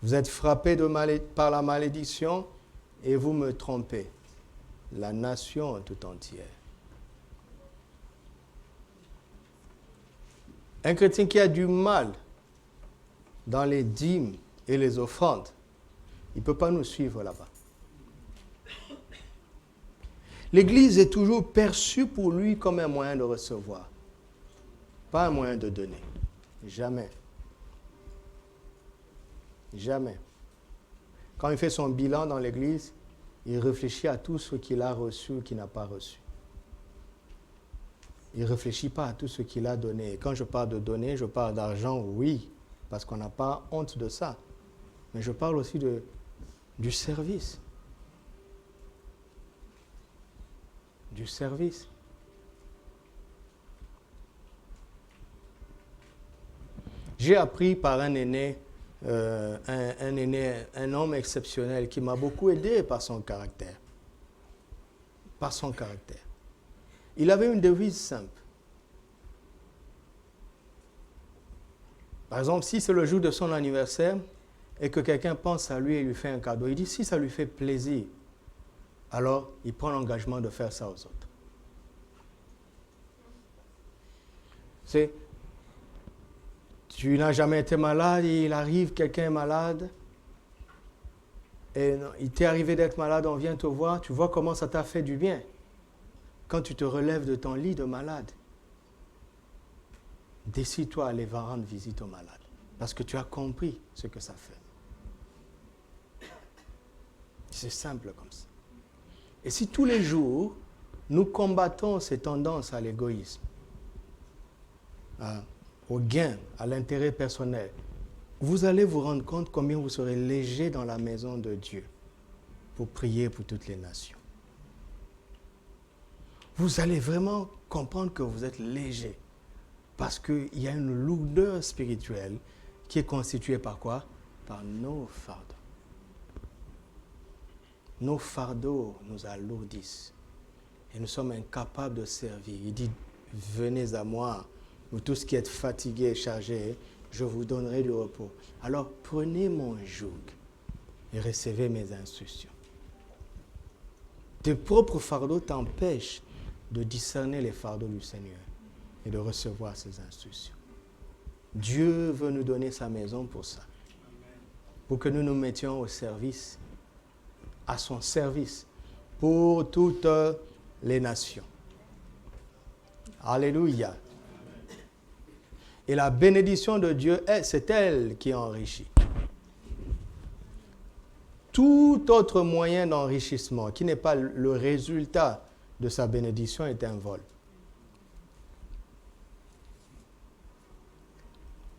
Vous êtes frappés par la malédiction et vous me trompez. La nation tout entière. Un chrétien qui a du mal dans les dîmes et les offrandes, il ne peut pas nous suivre là-bas. L'Église est toujours perçue pour lui comme un moyen de recevoir, pas un moyen de donner. Jamais. Jamais. Quand il fait son bilan dans l'Église, il réfléchit à tout ce qu'il a reçu ou qu'il n'a pas reçu. Il ne réfléchit pas à tout ce qu'il a donné. Et quand je parle de donner, je parle d'argent, oui, parce qu'on n'a pas honte de ça. Mais je parle aussi du service. Du service. J'ai appris par un aîné, un homme exceptionnel qui m'a beaucoup aidé par son caractère. Par son caractère. Il avait une devise simple. Par exemple, si c'est le jour de son anniversaire et que quelqu'un pense à lui et lui fait un cadeau, il dit si ça lui fait plaisir, alors il prend l'engagement de faire ça aux autres. Tu n'as jamais été malade, il arrive, quelqu'un est malade, et il t'est arrivé d'être malade, on vient te voir, tu vois comment ça t'a fait du bien. Quand tu te relèves de ton lit de malade, décide-toi à aller rendre visite aux malades, parce que tu as compris ce que ça fait. C'est simple comme ça. Et si tous les jours, nous combattons ces tendances à l'égoïsme, au gain, à l'intérêt personnel, vous allez vous rendre compte combien vous serez léger dans la maison de Dieu pour prier pour toutes les nations. Vous allez vraiment comprendre que vous êtes léger parce qu'il y a une lourdeur spirituelle qui est constituée par quoi? Par nos fardeaux. Nos fardeaux nous alourdissent et nous sommes incapables de servir. Il dit, venez à moi, vous tous qui êtes fatigués et chargés, je vous donnerai du repos. Alors prenez mon joug et recevez mes instructions. Tes propres fardeaux t'empêchent de discerner les fardeaux du Seigneur et de recevoir ses instructions. Dieu veut nous donner sa maison pour ça, pour que nous nous mettions au service, à son service, pour toutes les nations. Alléluia. Et la bénédiction de Dieu, c'est elle qui enrichit. Tout autre moyen d'enrichissement qui n'est pas le résultat de sa bénédiction est un vol.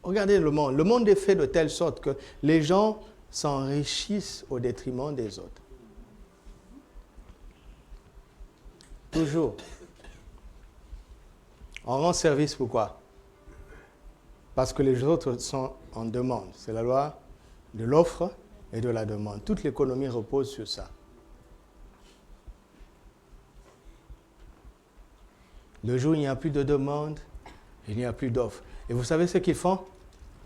Regardez le monde. Le monde est fait de telle sorte que les gens s'enrichissent au détriment des autres. Toujours. On rend service pourquoi? Parce que les autres sont en demande. C'est la loi de l'offre et de la demande. Toute l'économie repose sur ça. Le jour où il n'y a plus de demande, il n'y a plus d'offres. Et vous savez ce qu'ils font?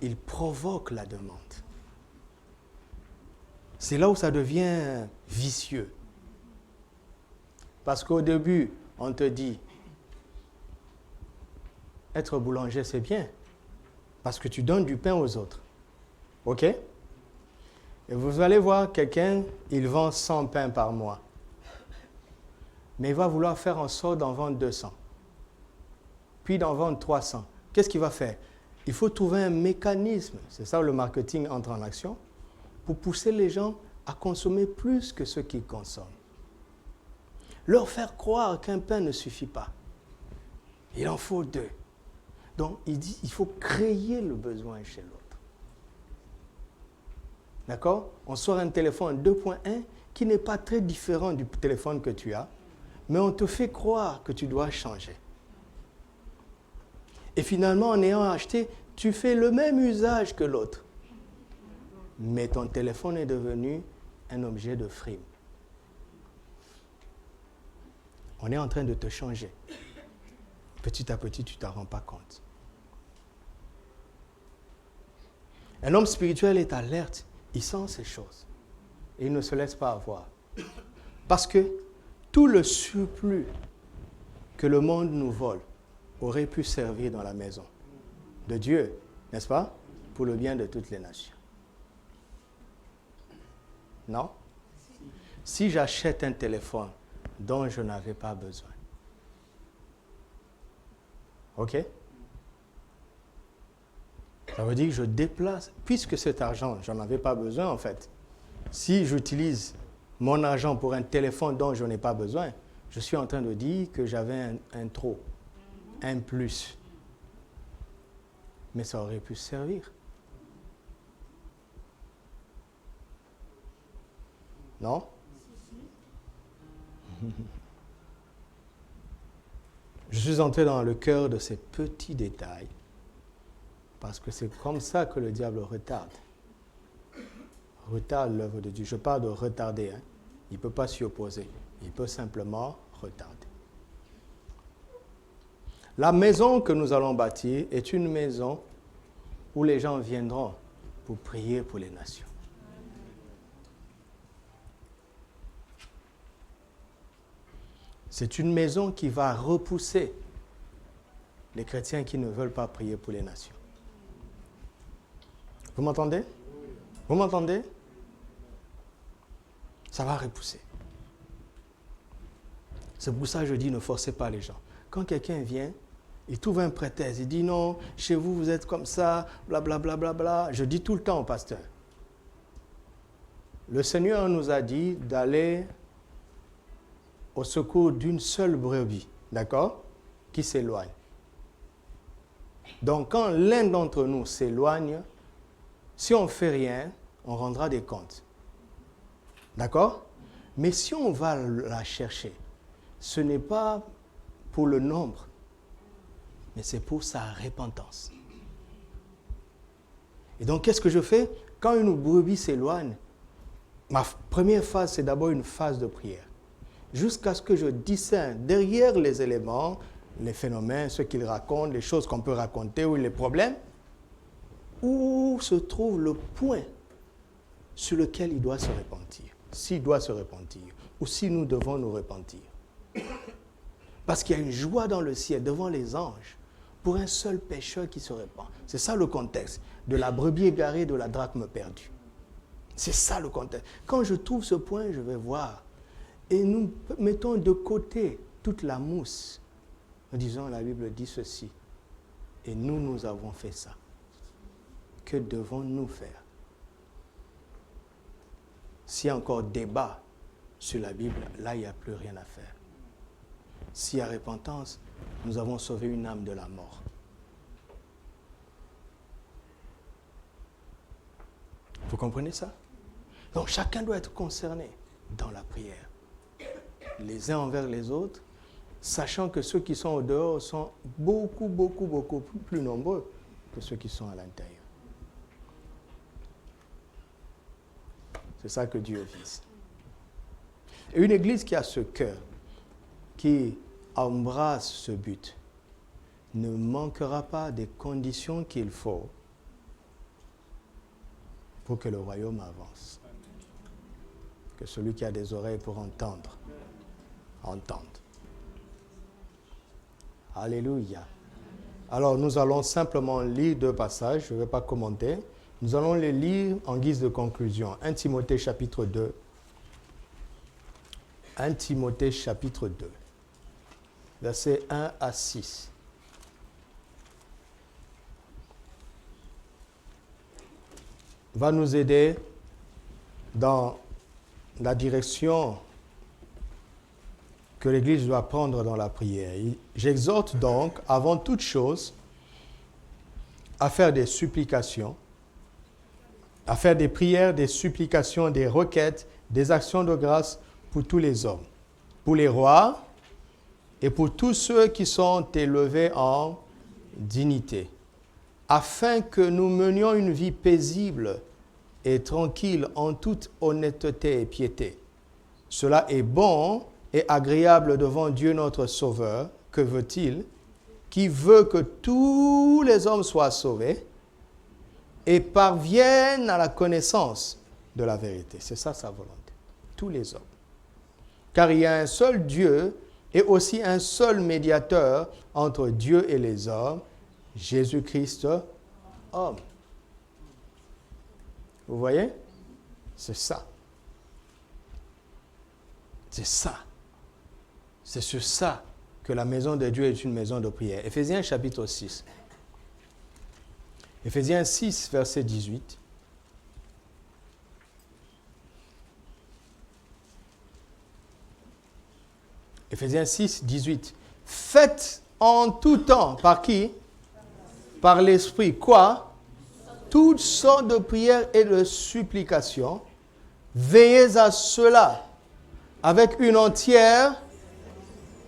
Ils provoquent la demande. C'est là où ça devient vicieux. Parce qu'au début, on te dit, être boulanger, c'est bien. Parce que tu donnes du pain aux autres. OK? Et vous allez voir quelqu'un, il vend 100 pains par mois. Mais il va vouloir faire en sorte d'en vendre 200. Puis d'en vendre 300. Qu'est-ce qu'il va faire? Il faut trouver un mécanisme, c'est ça où le marketing entre en action, pour pousser les gens à consommer plus que ce qu'ils consomment. Leur faire croire qu'un pain ne suffit pas. Il en faut 2. Donc, il dit il faut créer le besoin chez l'autre. D'accord? On sort un téléphone 2.1 qui n'est pas très différent du téléphone que tu as, mais on te fait croire que tu dois changer. Et finalement, en ayant acheté, tu fais le même usage que l'autre. Mais ton téléphone est devenu un objet de frime. On est en train de te changer. Petit à petit, tu ne t'en rends pas compte. Un homme spirituel est alerte, il sent ces choses. Et il ne se laisse pas avoir. Parce que tout le surplus que le monde nous vole aurait pu servir dans la maison de Dieu, n'est-ce pas? Pour le bien de toutes les nations. Non? Si j'achète un téléphone dont je n'avais pas besoin, ok? Ça veut dire que je déplace, puisque cet argent, j'en avais pas besoin en fait. Si j'utilise mon argent pour un téléphone dont je n'ai pas besoin, je suis en train de dire que j'avais un trop, un plus. Mais ça aurait pu servir. Non? Je suis entré dans le cœur de ces petits détails parce que c'est comme ça que le diable retarde. Retarde l'œuvre de Dieu. Je parle de retarder. Il ne peut pas s'y opposer. Il peut simplement retarder. La maison que nous allons bâtir est une maison où les gens viendront pour prier pour les nations. C'est une maison qui va repousser les chrétiens qui ne veulent pas prier pour les nations. Vous m'entendez? Vous m'entendez? Ça va repousser. C'est pour ça que je dis ne forcez pas les gens. Quand quelqu'un vient, il trouve un prétexte, il dit non, chez vous, vous êtes comme ça, blablabla. Bla, bla, bla. Je dis tout le temps au pasteur. Le Seigneur nous a dit d'aller au secours d'une seule brebis, d'accord, qui s'éloigne. Donc, quand l'un d'entre nous s'éloigne, si on ne fait rien, on rendra des comptes. D'accord? Mais si on va la chercher, ce n'est pas pour le nombre, mais c'est pour sa repentance. Et donc, qu'est-ce que je fais? Quand une brebis s'éloigne, ma première phase, c'est d'abord une phase de prière. Jusqu'à ce que je discerne derrière les éléments, les phénomènes, ce qu'ils racontent, les choses qu'on peut raconter ou les problèmes, où se trouve le point sur lequel il doit se repentir, s'il doit se repentir, ou si nous devons nous repentir. Parce qu'il y a une joie dans le ciel, devant les anges, pour un seul pécheur qui se repent. C'est ça le contexte de la brebis égarée, de la drachme perdue. C'est ça le contexte. Quand je trouve ce point, je vais voir. Et nous mettons de côté toute la mousse. Nous disons, la Bible dit ceci. Et nous, nous avons fait ça. Que devons-nous faire? S'il y a encore débat sur la Bible, là, il n'y a plus rien à faire. S'il y a repentance, nous avons sauvé une âme de la mort. Vous comprenez ça? Donc, chacun doit être concerné dans la prière. Les uns envers les autres, sachant que ceux qui sont au dehors sont beaucoup plus nombreux que ceux qui sont à l'intérieur. C'est ça que Dieu vise. Et une église qui a ce cœur, qui embrasse ce but, ne manquera pas des conditions qu'il faut pour que le royaume avance. Que celui qui a des oreilles pour entendre, entende. Alléluia. Alors nous allons simplement lire 2 passages, je ne vais pas commenter. Nous allons les lire en guise de conclusion. 1 Timothée chapitre 2. 1 Timothée chapitre 2. Versets 1 à 6. Va nous aider dans la direction que l'Église doit prendre dans la prière. J'exhorte donc, avant toute chose, à faire des supplications, à faire des prières, des supplications, des requêtes, des actions de grâce pour tous les hommes, pour les rois et pour tous ceux qui sont élevés en dignité, afin que nous menions une vie paisible et tranquille en toute honnêteté et piété. Cela est bon et agréable devant Dieu notre Sauveur. Que veut-il? Qui veut que tous les hommes soient sauvés et parviennent à la connaissance de la vérité. C'est ça sa volonté. Tous les hommes. Car il y a un seul Dieu et aussi un seul médiateur entre Dieu et les hommes, Jésus-Christ, homme. Vous voyez? C'est ça. C'est ça. C'est sur ça que la maison de Dieu est une maison de prière. Éphésiens chapitre 6. Éphésiens 6, verset 18. Éphésiens 6, 18. Faites en tout temps, par qui? Par l'Esprit. Quoi? Toutes sortes de prières et de supplications. Veillez à cela avec une entière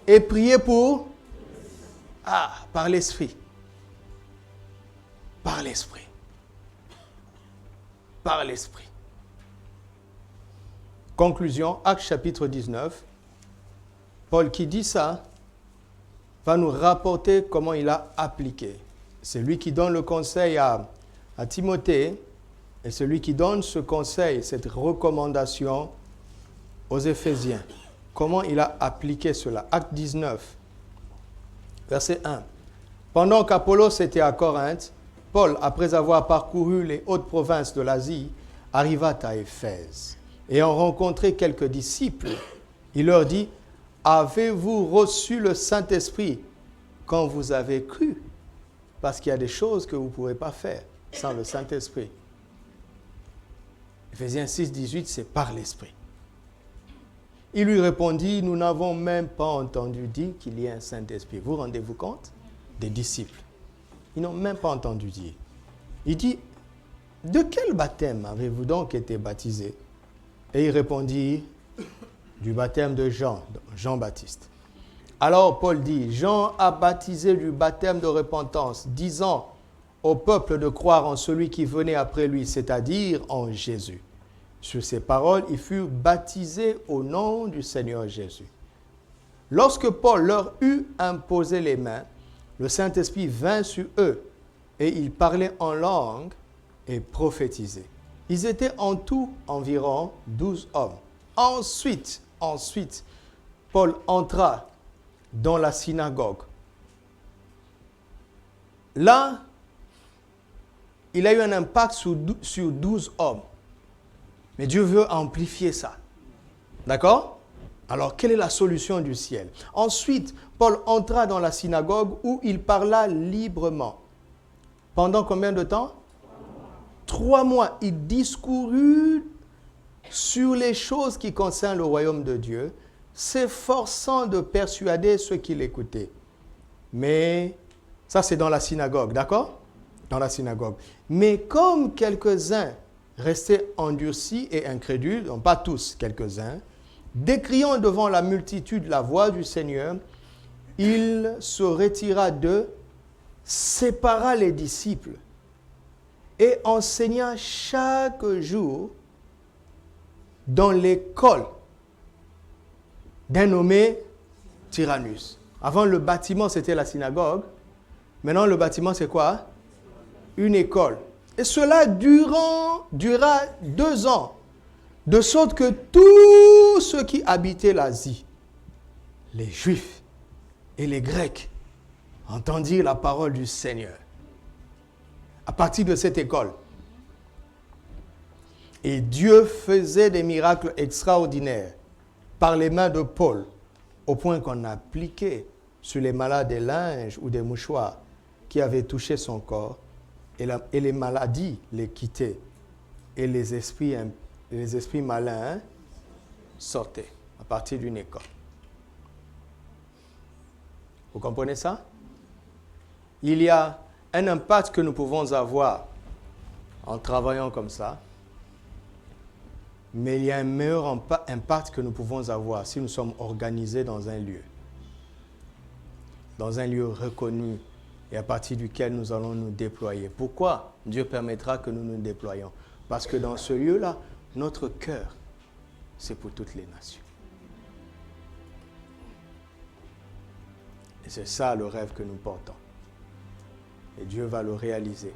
et priez pour... par l'Esprit. Par l'Esprit. Par l'Esprit. Conclusion, Actes chapitre 19. Paul qui dit ça va nous rapporter comment il a appliqué. C'est lui qui donne le conseil à Timothée et celui qui donne ce conseil, cette recommandation aux Éphésiens. Comment il a appliqué cela? Acte 19, verset 1. Pendant qu'Apollos était à Corinthe, Paul, après avoir parcouru les hautes provinces de l'Asie, arriva à Éphèse. Ayant rencontré quelques disciples, il leur dit: avez-vous reçu le Saint-Esprit quand vous avez cru? Parce qu'il y a des choses que vous ne pourrez pas faire sans le Saint-Esprit. Éphésiens 6, 18, c'est par l'Esprit. Il lui répondit: nous n'avons même pas entendu dire qu'il y ait un Saint-Esprit. Vous rendez-vous compte? Des disciples. Ils n'ont même pas entendu dire. Il dit: de quel baptême avez-vous donc été baptisés? Et il répondit: du baptême de Jean-Baptiste. Alors Paul dit: Jean a baptisé du baptême de repentance, disant au peuple de croire en celui qui venait après lui, c'est-à-dire en Jésus. Sur ces paroles, ils furent baptisés au nom du Seigneur Jésus. Lorsque Paul leur eut imposé les mains, le Saint-Esprit vint sur eux et ils parlaient en langue et prophétisaient. Ils étaient en tout environ 12 hommes. Ensuite, Paul entra dans la synagogue. Là, il a eu un impact sur 12 hommes. Mais Dieu veut amplifier ça. D'accord? Alors, quelle est la solution du ciel? Ensuite, Paul entra dans la synagogue où il parla librement. Pendant combien de temps? 3 mois. Il discourut sur les choses qui concernent le royaume de Dieu, s'efforçant de persuader ceux qui l'écoutaient. Mais, ça c'est dans la synagogue, d'accord? Dans la synagogue. Mais comme quelques-uns restaient endurcis et incrédules, non pas tous, quelques-uns, décriant devant la multitude la voix du Seigneur, il se retira d'eux, sépara les disciples et enseigna chaque jour dans l'école d'un nommé Tyrannus. Avant, le bâtiment, c'était la synagogue. Maintenant, le bâtiment, c'est quoi? Une école. Et cela dura 2 ans. De sorte que tous ceux qui habitaient l'Asie, les Juifs et les Grecs, entendirent la parole du Seigneur à partir de cette école. Et Dieu faisait des miracles extraordinaires par les mains de Paul, au point qu'on appliquait sur les malades des linges ou des mouchoirs qui avaient touché son corps, et les maladies les quittaient, et les esprits malins sortaient à partir d'une école. Vous comprenez ça? Il y a un impact que nous pouvons avoir en travaillant comme ça, mais il y a un meilleur impact que nous pouvons avoir si nous sommes organisés dans un lieu reconnu et à partir duquel nous allons nous déployer. Pourquoi Dieu permettra que nous nous déployions? Parce que dans ce lieu-là, notre cœur, c'est pour toutes les nations. Et c'est ça le rêve que nous portons. Et Dieu va le réaliser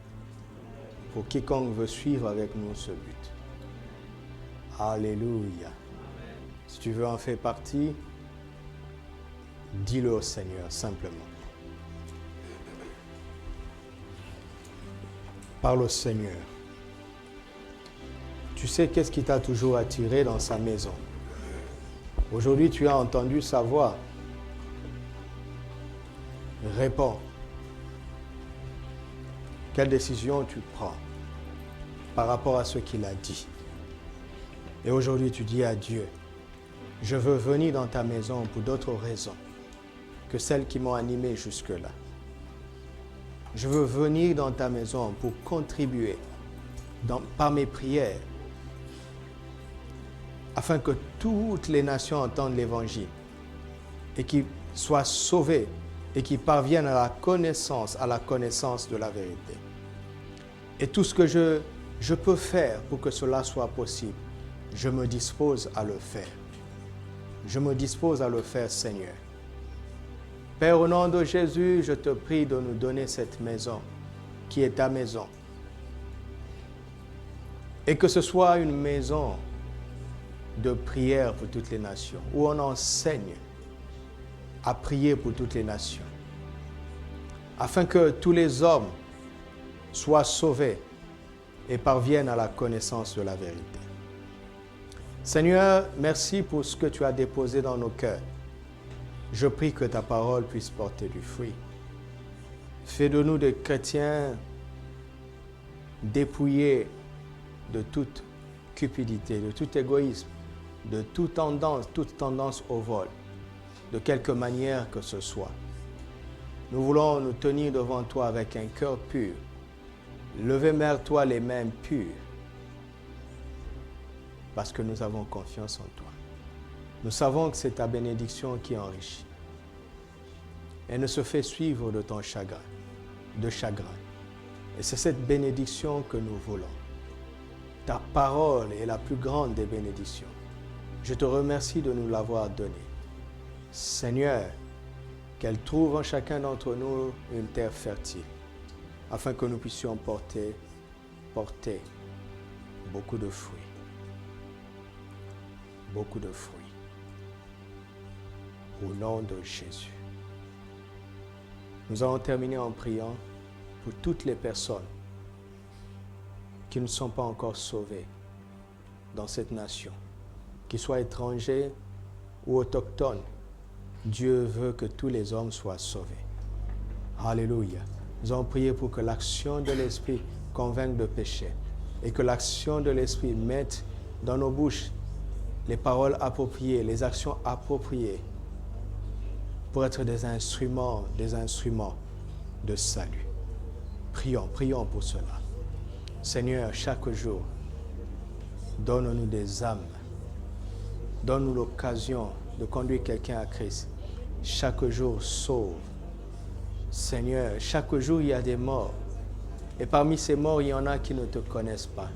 pour quiconque veut suivre avec nous ce but. Alléluia. Si tu veux en faire partie, dis-le au Seigneur simplement. Parle au Seigneur. Tu sais qu'est-ce qui t'a toujours attiré dans sa maison. Aujourd'hui, tu as entendu sa voix. Réponds. Quelle décision tu prends par rapport à ce qu'il a dit? Et aujourd'hui, tu dis à Dieu, je veux venir dans ta maison pour d'autres raisons que celles qui m'ont animé jusque-là. Je veux venir dans ta maison pour contribuer par mes prières afin que toutes les nations entendent l'Évangile et qu'ils soient sauvés et qu'ils parviennent à la connaissance de la vérité. Et tout ce que je peux faire pour que cela soit possible, je me dispose à le faire. Je me dispose à le faire, Seigneur. Père, au nom de Jésus, je te prie de nous donner cette maison qui est ta maison. Et que ce soit une maison de prière pour toutes les nations, où on enseigne à prier pour toutes les nations, afin que tous les hommes soient sauvés et parviennent à la connaissance de la vérité. Seigneur, merci pour ce que tu as déposé dans nos cœurs. Je prie que ta parole puisse porter du fruit. Fais de nous des chrétiens dépouillés de toute cupidité, de tout égoïsme, de toute tendance au vol, de quelque manière que ce soit. Nous voulons nous tenir devant toi avec un cœur pur, lever vers toi les mains pures, parce que nous avons confiance en toi. Nous savons que c'est ta bénédiction qui enrichit. Elle ne se fait suivre de ton chagrin. Et c'est cette bénédiction que nous voulons. Ta parole est la plus grande des bénédictions. Je te remercie de nous l'avoir donnée. Seigneur, qu'elle trouve en chacun d'entre nous une terre fertile, afin que nous puissions porter beaucoup de fruits. Beaucoup de fruits. Au nom de Jésus. Nous allons terminer en priant pour toutes les personnes qui ne sont pas encore sauvées dans cette nation, qu'ils soient étrangers ou autochtones. Dieu veut que tous les hommes soient sauvés. Alléluia. Nous allons prier pour que l'action de l'Esprit convainque de péché et que l'action de l'Esprit mette dans nos bouches les paroles appropriées, les actions appropriées pour être des instruments de salut. Prions pour cela. Seigneur, chaque jour, donne-nous des âmes. Donne-nous l'occasion de conduire quelqu'un à Christ. Chaque jour, sauve. Seigneur, chaque jour, il y a des morts. Et parmi ces morts, il y en a qui ne te connaissent pas.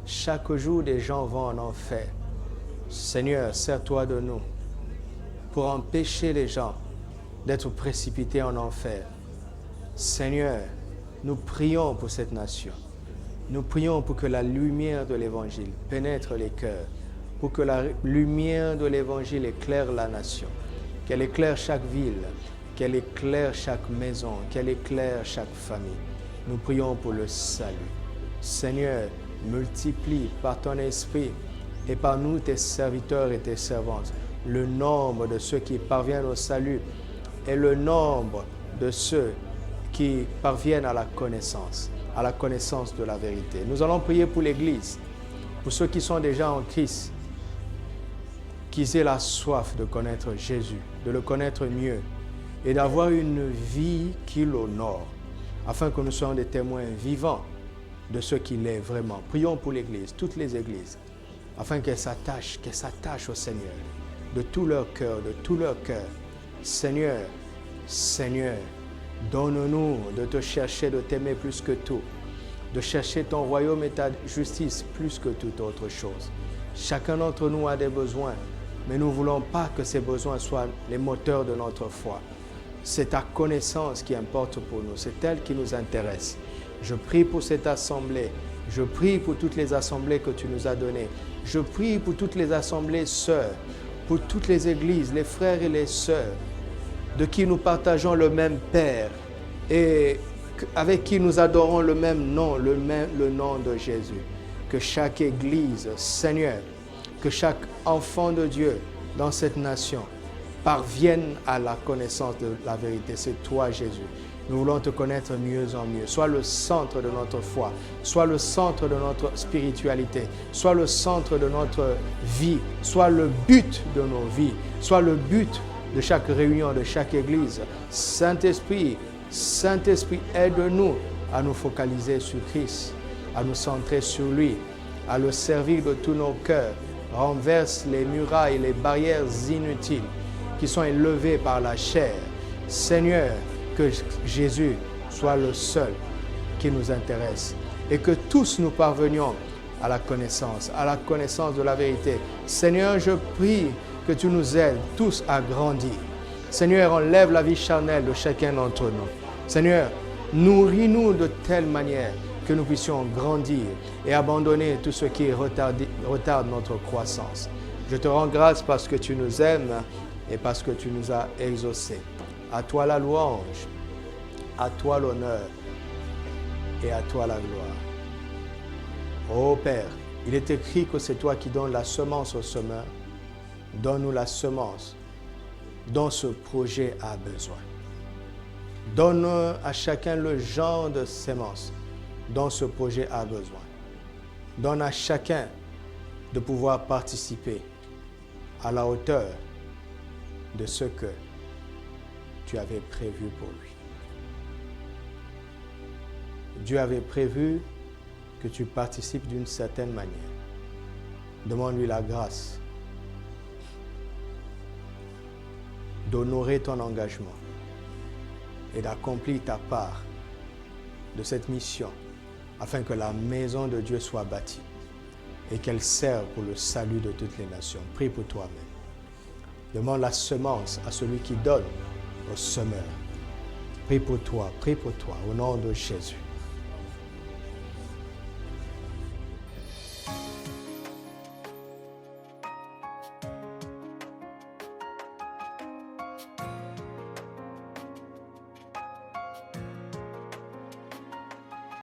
Chaque jour, des gens vont en enfer. Seigneur, sers-toi de nous pour empêcher les gens d'être précipités en enfer. Seigneur, nous prions pour cette nation. Nous prions pour que la lumière de l'Évangile pénètre les cœurs, pour que la lumière de l'Évangile éclaire la nation, qu'elle éclaire chaque ville, qu'elle éclaire chaque maison, qu'elle éclaire chaque famille. Nous prions pour le salut. Seigneur, multiplie par ton esprit et par nous, tes serviteurs et tes servantes, le nombre de ceux qui parviennent au salut et le nombre de ceux qui parviennent à la connaissance de la vérité. Nous allons prier pour l'Église, pour ceux qui sont déjà en Christ, qu'ils aient la soif de connaître Jésus, de le connaître mieux et d'avoir une vie qui l'honore, afin que nous soyons des témoins vivants de ce qu'il est vraiment. Prions pour l'Église, toutes les Églises, afin qu'elles s'attachent au Seigneur de tout leur cœur, Seigneur, donne-nous de te chercher, de t'aimer plus que tout, de chercher ton royaume et ta justice plus que toute autre chose. Chacun d'entre nous a des besoins, mais nous ne voulons pas que ces besoins soient les moteurs de notre foi. C'est ta connaissance qui importe pour nous, c'est elle qui nous intéresse. Je prie pour cette assemblée, je prie pour toutes les assemblées que tu nous as données, je prie pour toutes les assemblées sœurs, pour toutes les églises, les frères et les sœurs, de qui nous partageons le même Père et avec qui nous adorons le même nom, le nom de Jésus. Que chaque église, Seigneur, que chaque enfant de Dieu dans cette nation parvienne à la connaissance de la vérité. C'est toi, Jésus. Nous voulons te connaître mieux en mieux. Sois le centre de notre foi, sois le centre de notre spiritualité, sois le centre de notre vie, sois le but de nos vies, sois le but de chaque réunion, de chaque église. Saint-Esprit, aide-nous à nous focaliser sur Christ, à nous centrer sur lui, à le servir de tous nos cœurs. Renverse les murailles, les barrières inutiles qui sont élevées par la chair. Seigneur, que Jésus soit le seul qui nous intéresse et que tous nous parvenions à la connaissance de la vérité. Seigneur, je prie que tu nous aides tous à grandir. Seigneur, enlève la vie charnelle de chacun d'entre nous. Seigneur, nourris-nous de telle manière que nous puissions grandir et abandonner tout ce qui retarde notre croissance. Je te rends grâce parce que tu nous aimes et parce que tu nous as exaucés. À toi la louange, à toi l'honneur et à toi la gloire. Ô Père, il est écrit que c'est toi qui donnes la semence au semeur. Donne-nous la semence dont ce projet a besoin. Donne à chacun le genre de semence dont ce projet a besoin. Donne à chacun de pouvoir participer à la hauteur de ce que tu avais prévu pour lui. Dieu avait prévu que tu participes d'une certaine manière. Demande-lui la grâce d'honorer ton engagement et d'accomplir ta part de cette mission afin que la maison de Dieu soit bâtie et qu'elle serve pour le salut de toutes les nations. Prie pour toi-même. Demande la semence à celui qui donne au semeur. Prie pour toi, au nom de Jésus.